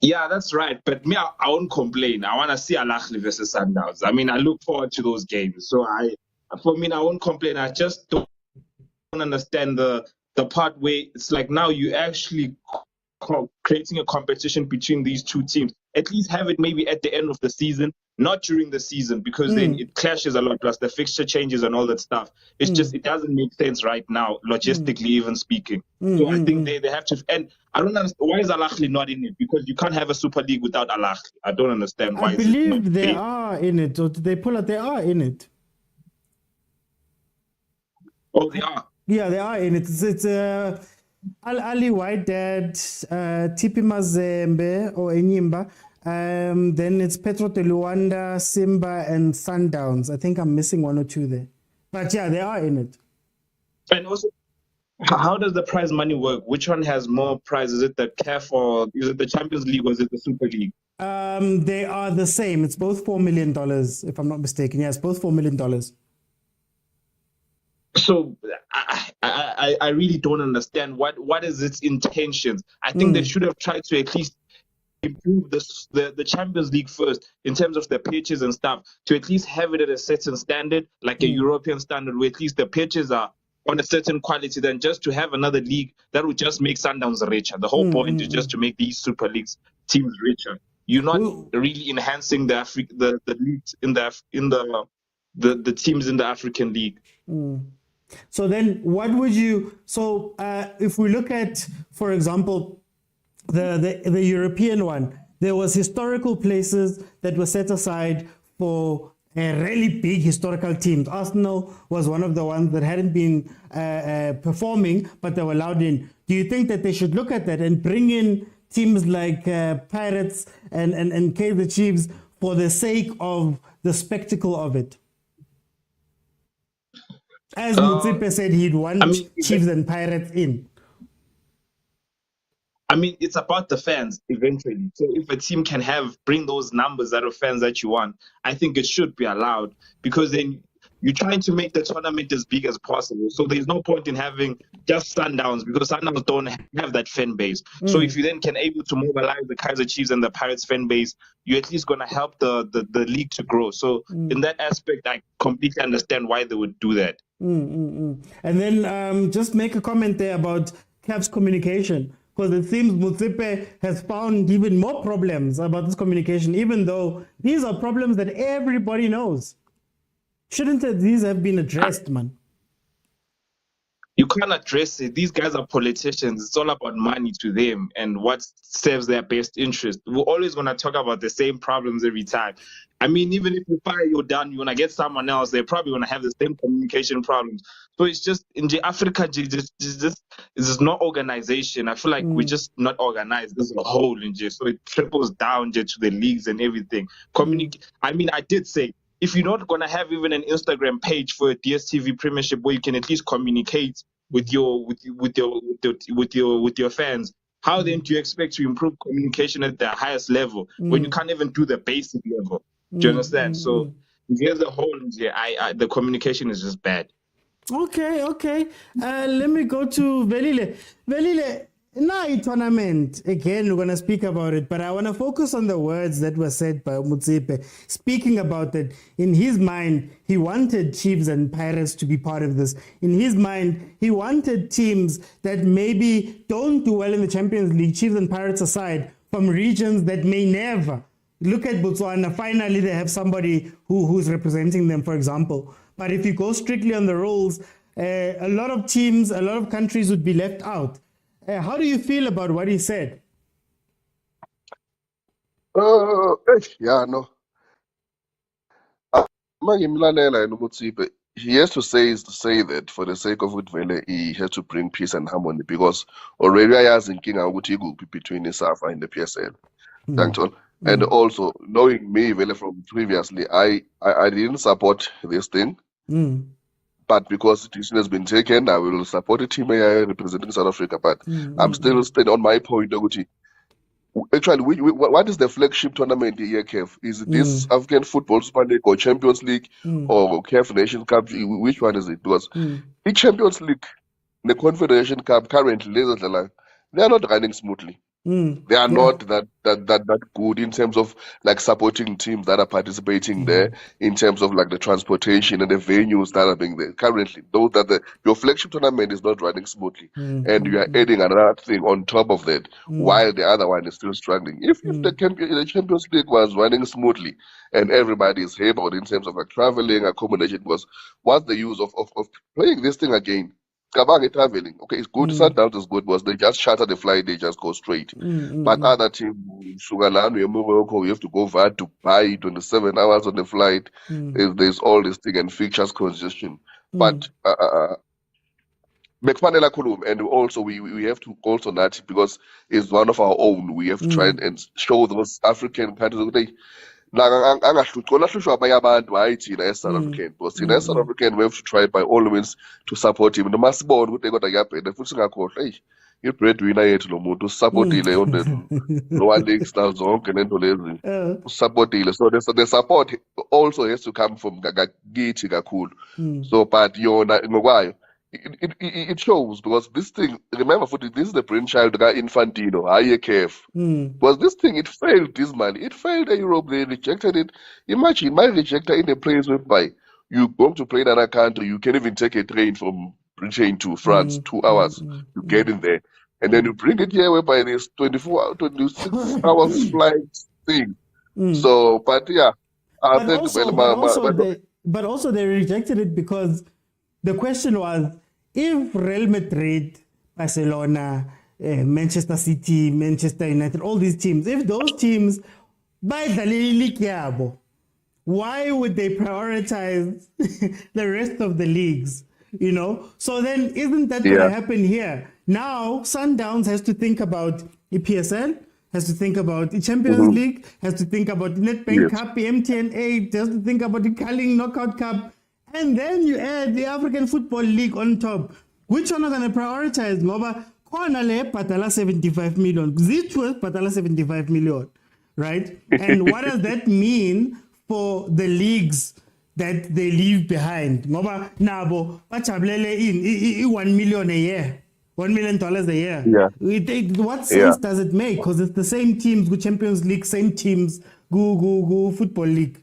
Yeah, that's right. But me, I won't complain. I want to see Al Ahly versus Sundowns. I mean, I look forward to those games. So I won't complain. I just don't understand the part where it's like now you actually creating a competition between these two teams. At least have it maybe at the end of the season, not during the season, because then it clashes a lot. Plus the fixture changes and all that stuff. It's just, it doesn't make sense right now, logistically even speaking. So I think they have to. And I don't understand, why is Al Ahly not in it? Because you can't have a Super League without Al Ahly. I don't understand why. I believe they are in it. Or did they pull out? They are in it. Oh, they are. Yeah, they are in it. It's Al Ahly, Wydad, TP Mazembe or Enyimba. Then it's Petro de Luanda, Simba, and Sundowns. I think I'm missing one or two there. But yeah, they are in it. And also, how does the prize money work? Which one has more prize? Is it the CAF or is it the Champions League or is it the Super League? They are the same. It's both $4 million, if I'm not mistaken. Yeah, it's both $4 million. So I really don't understand what is its intentions. I think they should have tried to at least improve the Champions League first in terms of the pitches and stuff, to at least have it at a certain standard, like a European standard, where at least the pitches are on a certain quality, than just to have another league that would just make Sundowns richer. The whole point is just to make these Super Leagues teams richer. You're not really enhancing the leagues in the teams in the African League. So then what would you, if we look at, for example, the European one, there was historical places that were set aside for really big historical teams. Arsenal was one of the ones that hadn't been performing, but they were allowed in. Do you think that they should look at that and bring in teams like Pirates and Kaizer Chiefs for the sake of the spectacle of it? As MOTSEPE said, he'd want Chiefs and Pirates in. I mean, it's about the fans eventually. So if a team can bring those numbers out of fans that you want, I think it should be allowed, because then you're trying to make the tournament as big as possible. So there's no point in having just Sundowns, because Sundowns don't have that fan base. So if you then can able to mobilize the Kaizer Chiefs and the Pirates fan base, you're at least going to help the league to grow. So in that aspect, I completely understand why they would do that. And then just make a comment there about CAF's communication, because it seems MOTSEPE has found even more problems about this communication, even though these are problems that everybody knows. Shouldn't these have been addressed, man? You can't address it. These guys are politicians. It's all about money to them and what serves their best interest. We're always going to talk about the same problems every time. I mean, even if you fire your done, you want to get someone else, they're probably going to have the same communication problems. So it's just, in Africa, there's no organization. I feel like we're just not organized as a whole. So it trickles down to the leagues and everything. I mean, I did say, if you're not going to have even an Instagram page for a Dstv Premiership where you can at least communicate with your fans, how then do you expect to improve communication at the highest level when you can't even do the basic level? Do you understand? So here's the whole the communication is just bad. Okay. Let me go to Velile. Now, tournament, again, we're going to speak about it, but I want to focus on the words that were said by MOTSEPE, speaking about that. In his mind, he wanted Chiefs and Pirates to be part of this. In his mind, he wanted teams that maybe don't do well in the Champions League, Chiefs and Pirates aside, from regions that may never. Look at Botswana. Finally, they have somebody who's representing them, for example. But if you go strictly on the rules, a lot of teams, a lot of countries would be left out. How do you feel about what he said? Yeah, no. He has to say that for the sake of it, he has to bring peace and harmony, because already I was thinking between the SAFA and the PSL. And also, knowing me from previously, I didn't support this thing. But because the decision has been taken, I will support the team representing South Africa. But I'm still staying on my point. Actually, what is the flagship tournament here, Kev? Is it this African Football Super League or Champions League or CAF Nations Cup? Which one is it? Because the Champions League, the Confederation Cup, currently, they are not running smoothly. They are not that good in terms of like supporting teams that are participating there, in terms of like the transportation and the venues that are being there. Currently, though that your flagship tournament is not running smoothly, and you are adding another thing on top of that, while the other one is still struggling. If the Champions League was running smoothly and everybody is able in terms of like traveling, accommodation, what's the use of playing this thing again? Kabang traveling. Okay, it's good. Sundowns is good because they just charter the flight, they just go straight. But other teams, Sugalanu, Morocco, you have to go via Dubai, 27 hours on the flight. There's all this thing and fixtures congestion. But Mekfanela Kulum, and also we have to also not, because it's one of our own. We have to try and show those African countries. Angahlushwa abanye abantu hayi thina e-South African, because thina e-South African we have to try by all means to support him. Noma sibone ukuthi kodwa kuyabheda futhi singakhohlwa i-breadwinner yethu lo muntu usupportile no-one leagues nazo zonke nento lezi usupportile. So the support also has to come from kithi kakhulu. So but yona ngokwayo it shows because this thing, remember, this is the brainchild of Infantino, IAKF. Because this thing, it failed dismally. It failed in Europe. They rejected it. Imagine my rejector in a place whereby you go to play in another country, you can even take a train from Britain to France, 2 hours, you get in there. And then you bring it here whereby there's 26 hours flight thing. So, but yeah, I But think also they rejected it because the question was, if Real Madrid, Barcelona, Manchester City, Manchester United, all these teams, if those teams buy the league yabo, why would they prioritize the rest of the leagues? You know, so then isn't that going to happen here? Now Sundowns has to think about EPSL, has to think about the Champions League, has to think about the Nedbank Cup, the MTN8, has to think about the Carling Knockout Cup, and then you add the African Football League on top. Which one are going to prioritize? Ngoba khona le bhatala 75 million. Zithu bhatala 75 million, right? And what does that mean for the leagues that they leave behind? Ngoba nabo bajabulele in 1 million a year. $1 million a year. What sense does it make? Because it's the same teams, go Champions League, same teams, go Football League.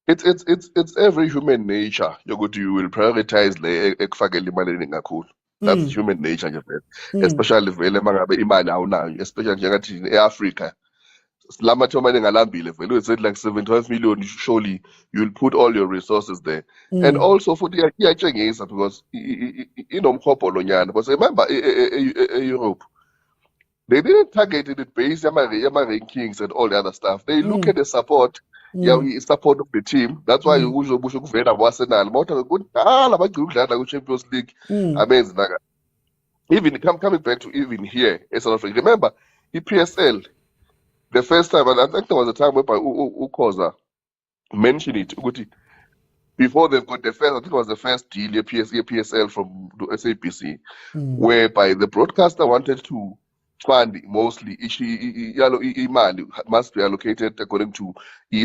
It's every human nature. You will prioritize the ekufakela imali ngakhulu. That's human nature nje vele. Especially vele mangabe imali awunayo, especially njengathi eAfrica. Lama thoma ngalambile vele it's like 75 million, surely you'll put all your resources there. And also for the iyatshengisa because inomhobho lonyana, because remember Europe, they didn't target it based on rankings and all the other stuff. They look at the support, support of the team. That's why you busho kuvela Arsenal mawutha kudala bagcina ukudlala ku Champions League. Amazing. Even coming back to even here in South Africa, remember EPSL, the first time, and I think there was a time whereby Ukoza mentioned it, before they've got the first, I think it was the first deal, EPSL from the SABC, whereby the broadcaster wanted to fund mostly, imali must be allocated according to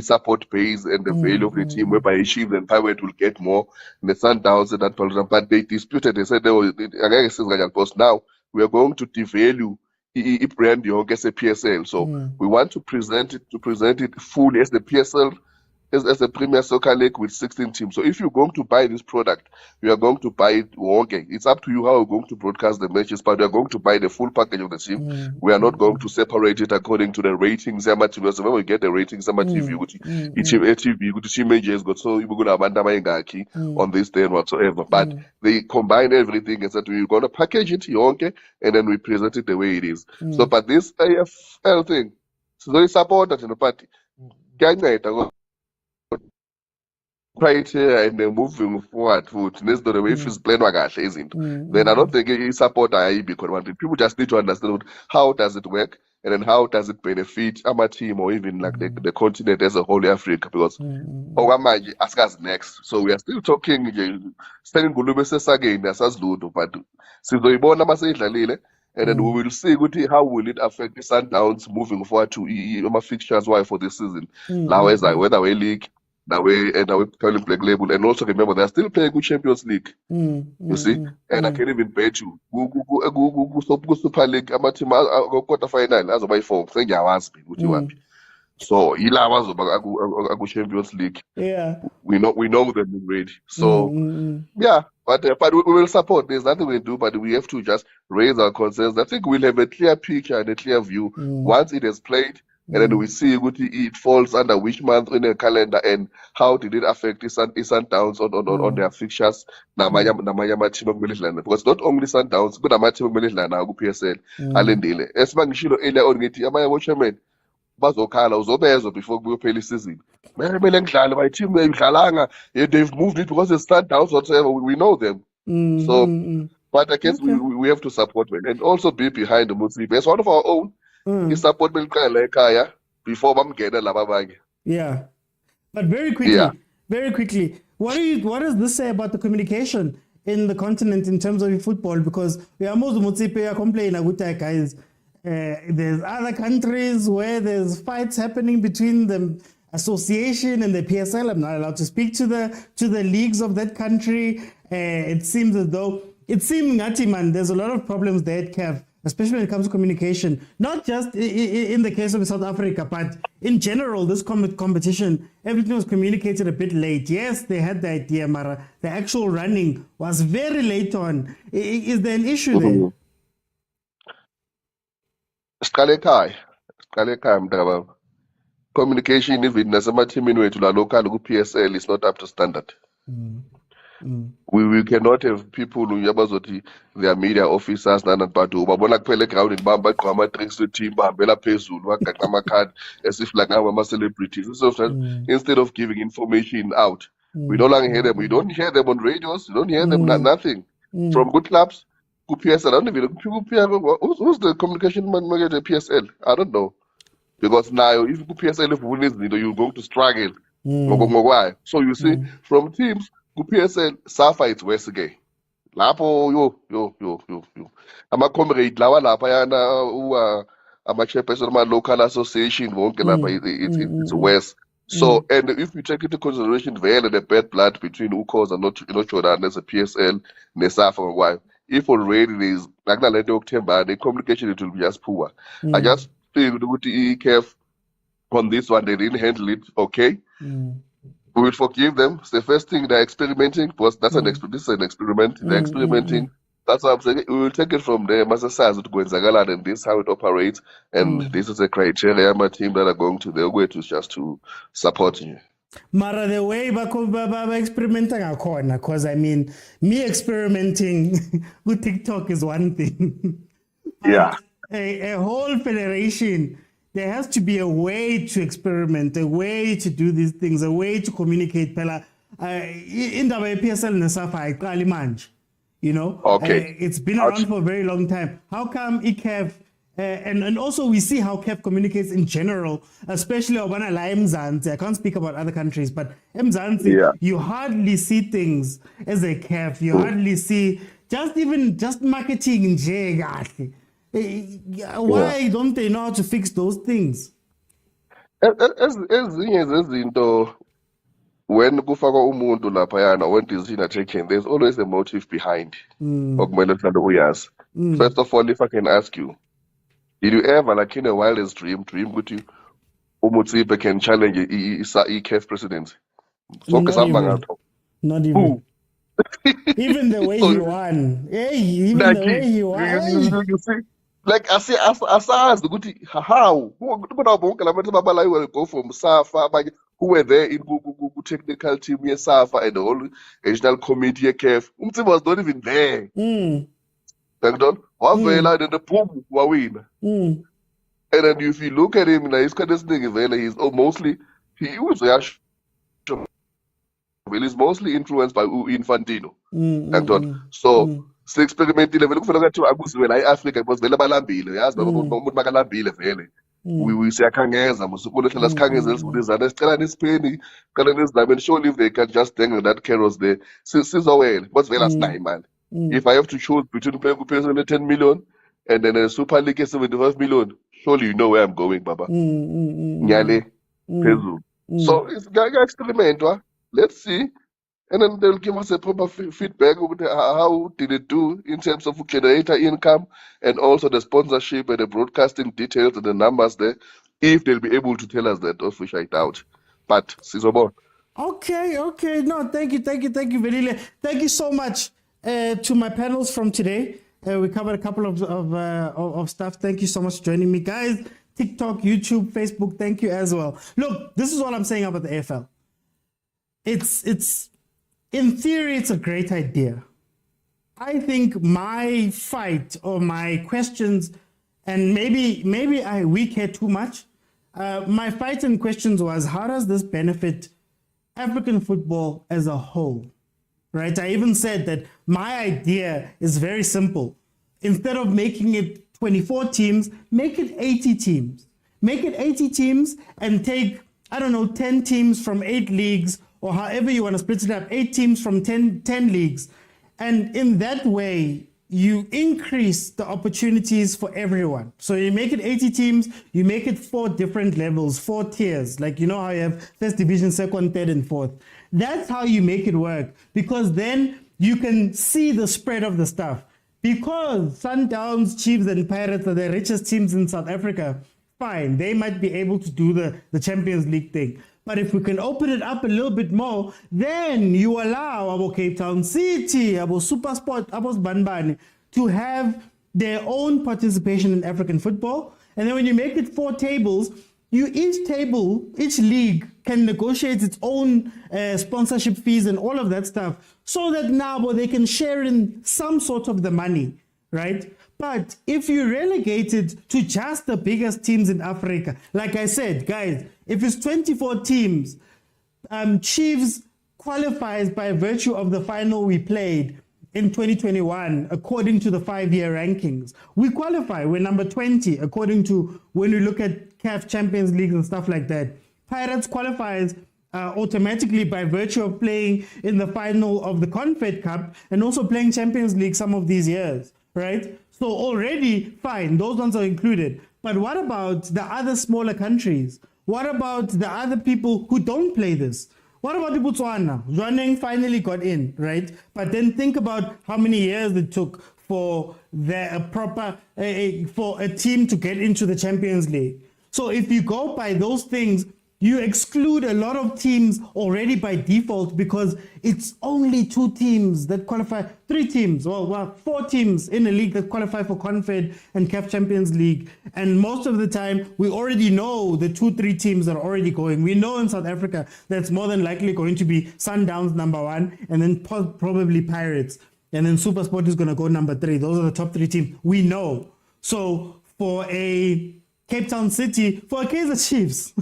support base and the value of the team, whereby Chiefs and Pirate will get more, and the Sundowns and that, but they disputed, they said, now we are going to devalue brand yonke as a PSL, so we want to present it fully as the PSL, as a Premier Soccer League with 16 teams. So if you're going to buy this product, you are going to buy it okay. It's up to you how you're going to broadcast the matches, but you're going to buy the full package of the team. We are not going to separate it according to the ratings. Because when we get the ratings, TV, images got so you're going to on this day and whatsoever. But they combine everything and said we're going to package it okay, and then we present it the way it is. So, but this AFL thing, so they support that in the party. Criteria and then moving forward foot next to the way it's playing kahle izinto, then I don't think support because people just need to understand how does it work and then how does it benefit our team or even like the continent as a whole, Africa, because okwamanje asikazi next, so we are still talking selling ngulube sesageni asazilutho, but sizoyibona maseyidlalile and then we will see how will it affect the Sundowns moving forward to fixtures for this season, whether we league now we calling Black Label, and also remember they're still playing good Champions League. You see, and I can even bet you go Super League team quarter final as by form saying so go Champions League. We know them already. So but we will support. There's nothing we do, but we have to just raise our concerns. I think we'll have a clear picture and a clear view once it has played. And then we see it falls under which month in the calendar and how did it affect the Sundowns on their fixtures. Because not only Sundowns, but the team PSL. Alendile. As Mangishilo earlier on, Amaya Watcherman, bazokhala uzobezwa before kuyophela season. Kumele ngidlale my team they've moved it because the Sundowns whatever, we know them. So but I guess we have to support them and also be behind the MOTSEPE. As one of our own. Support before but very quickly, what does this say about the communication in the continent in terms of football? Because we are most MOTSEPE complaining guys. There's other countries where there's fights happening between them. association and the PSL. I'm not allowed to speak to the leagues of that country. It seems as though man, there's a lot of problems there at CAF, especially when it comes to communication. Not just in the case of South Africa, but in general, this competition, everything was communicated a bit late. Yes, they had the idea, Mara. The actual running was very late on. Is there an issue there? Siqale ekhaya mntaka. Communication even nasemathimini wethu la local ku-PSL is not up to standard. We cannot have people yabazothi their media officers nanabadu babona kuphela egroundini bahamba bagqoka ama-drinks we-team bahambela phezulu bagaqa amakhadi esifla ngabo ama-celebrities. Instead of giving information out, we no longer hear them. We don't hear them on radios. We don't hear them nothing from good clubs. Ku-PSL, I don't even who's the communication manager at PSL? I don't know. Because now, if PSL if win this, you're going to struggle. So you see, from teams, PSL, Safa it's worse again. Lapo yo. Ama-comrade lawa lapha yana ama-chairperson of local association wonke lapha it's worse. So and if you take into consideration the bad blood between Ukos and Jordan as a PSL, Nesafa why if already there is like the communication it will be just poor. I just feel the EKF on this one they didn't handle it okay. We will forgive them. It's the first thing they're experimenting. Because this is an experiment. They're experimenting. That's what I'm saying. We will take it from there. Master says to go in Zagalan, and this is how it operates. And this is the criteria. My team that are going to the way to just to support you. Mara, the way ba experimenting a corner, because I mean, me experimenting with TikTok is one thing. Yeah. A whole federation. There has to be a way to experiment, a way to do these things, a way to communicate. Pela, in the PSL Nesafa, Kalimanj, you know, it's been around for a very long time. How come ICAF, and also we see how CAF communicates in general, especially Obana La Mzansi. I can't speak about other countries, but Mzansi, you hardly see things as a CAF. You hardly see just marketing in Jegati. Why don't they know how to fix those things? Ezinye zezinto when kufakwa umuntu laphayana when decision are taken, there's always a motive behind. First of all, if I can ask you, did you ever, like in a wildest dream with you, MOTSEPE can challenge EKF presidency? Not even. Even the way he won. Even the way he won. You see? Like I say, as how will go from Safa, who were there in technical team here, Safa and the whole regional committee KF. Was not even there. And the boom win. And then if you look at him, he's kind of he's mostly he's mostly influenced by Infantino. So se experimentile vele kufuna ukuthi akuziwe la eAfrica because vele balambile yazi umuntu makalambile vele we siyakhangeza musukule hlala sikhangeze lesibudizana sicela nisipeni sicela nisidlameni surely if they can just dangle that carrots there sizowela but vele asinayo imali. If I have to choose between playing with 10 million and then a Super League 75 million, surely you know where I'm going, Baba. Nyale phezulu. So it's gaga experiment. Let's see. And then they'll give us a proper feedback of how did it do in terms of generator income and also the sponsorship and the broadcasting details and the numbers there, if they'll be able to tell us that, of which I doubt. But Sizobo. Okay. No, thank you, Velile. Thank you so much to my panels from today. We covered a couple of stuff. Thank you so much for joining me, guys. TikTok, YouTube, Facebook, thank you as well. Look, this is what I'm saying about the AFL. It's in theory, it's a great idea. I think my fight or my questions, and maybe we care too much. My fight and questions was, how does this benefit African football as a whole? Right? I even said that my idea is very simple. Instead of making it 24 teams, make it 80 teams. Make it 80 teams and take, 10 teams from 8 leagues, or however you want to split it up, 8 teams from 10 leagues. And in that way, you increase the opportunities for everyone. So you make it 80 teams, you make it 4 different levels, 4 tiers. Like, you know how you have first division, second, third, and fourth. That's how you make it work, because then you can see the spread of the stuff. Because Sundowns, Chiefs, and Pirates are the richest teams in South Africa, fine, they might be able to do the Champions League thing. But if we can open it up a little bit more, then you allow our Cape Town City, our SuperSport, our Banbani to have their own participation in African football. And then when you make it 4 tables, each league can negotiate its own sponsorship fees and all of that stuff, so that now they can share in some sort of the money, right? But if you relegate it to just the biggest teams in Africa, like I said, guys, if it's 24 teams, Chiefs qualifies by virtue of the final we played in 2021, according to the 5-year rankings. We qualify, we're number 20, according to when we look at CAF Champions League and stuff like that. Pirates qualifies automatically by virtue of playing in the final of the Confed Cup and also playing Champions League some of these years, right? So already, fine, those ones are included. But what about the other smaller countries? What about the other people who don't play this? What about the Botswana? Zwaneng finally got in, right? But then think about how many years it took for for a team to get into the Champions League. So if you go by those things, you exclude a lot of teams already by default, because it's only 2 teams that qualify, 3 teams, well, 4 teams in a league that qualify for Confed and CAF Champions League. And most of the time, we already know the 2-3 teams that are already going. We know in South Africa that's more than likely going to be Sundowns number 1, and then probably Pirates. And then SuperSport is going to go number 3. Those are the top 3 teams. We know. So for a Cape Town City, for a Kaizer Chiefs,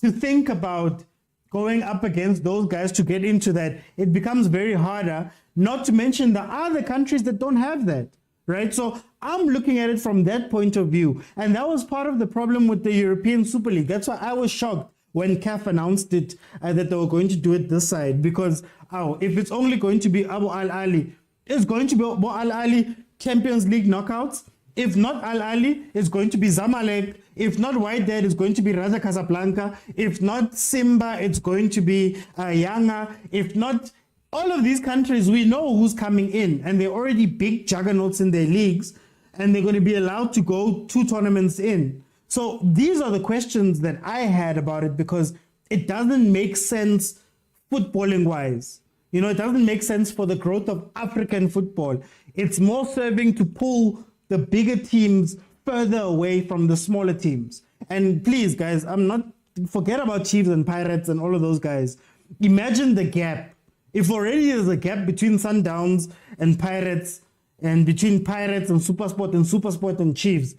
to think about going up against those guys to get into that, it becomes very harder, not to mention the other countries that don't have that, right? So I'm looking at it from that point of view. And that was part of the problem with the European Super League. That's why I was shocked when CAF announced it, that they were going to do it this side, because if it's only going to be Abu Al Ali, it's going to be Abu Al Ali Champions League knockouts. If not Al Ali, it's going to be Zamalek. If not Wydad, it's going to be Raja Casablanca. If not Simba, it's going to be Yanga. If not all of these countries, we know who's coming in, and they're already big juggernauts in their leagues, and they're going to be allowed to go 2 tournaments in. So these are the questions that I had about it, because it doesn't make sense footballing wise. You know, it doesn't make sense for the growth of African football. It's more serving to pull the bigger teams further away from the smaller teams. And please, guys, forget about Chiefs and Pirates and all of those guys. Imagine the gap. If already there's a gap between Sundowns and Pirates, and between Pirates and SuperSport and Chiefs,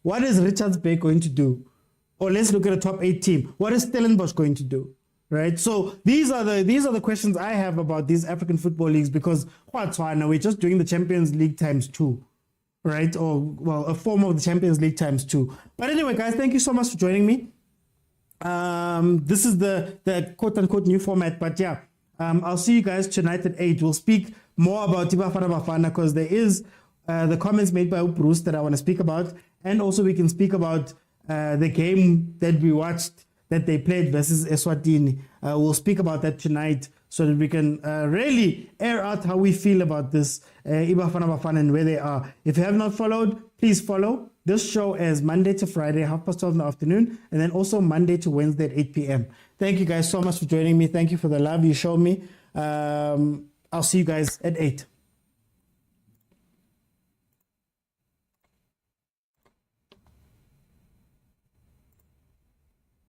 what is Richards Bay going to do? Or let's look at a top 8 team. What is Stellenbosch going to do? Right? So these are the questions I have about these African football leagues, because we're just doing the Champions League times 2. Right? Or, well, a form of the Champions League times 2. But anyway, guys, thank you so much for joining me. This is the quote-unquote new format. But yeah, I'll see you guys tonight at 8. We'll speak more about Ibafana Bafana, because there is the comments made by Bruce that I want to speak about. And also we can speak about the game that we watched that they played versus Eswatini. We'll speak about that tonight, so that we can really air out how we feel about this Ibafana Bafana and where they are. If you have not followed, please follow. This show is Monday to Friday, 12:30 in the afternoon, and then also Monday to Wednesday at 8 p.m. Thank you guys so much for joining me. Thank you for the love you showed me. I'll see you guys at 8.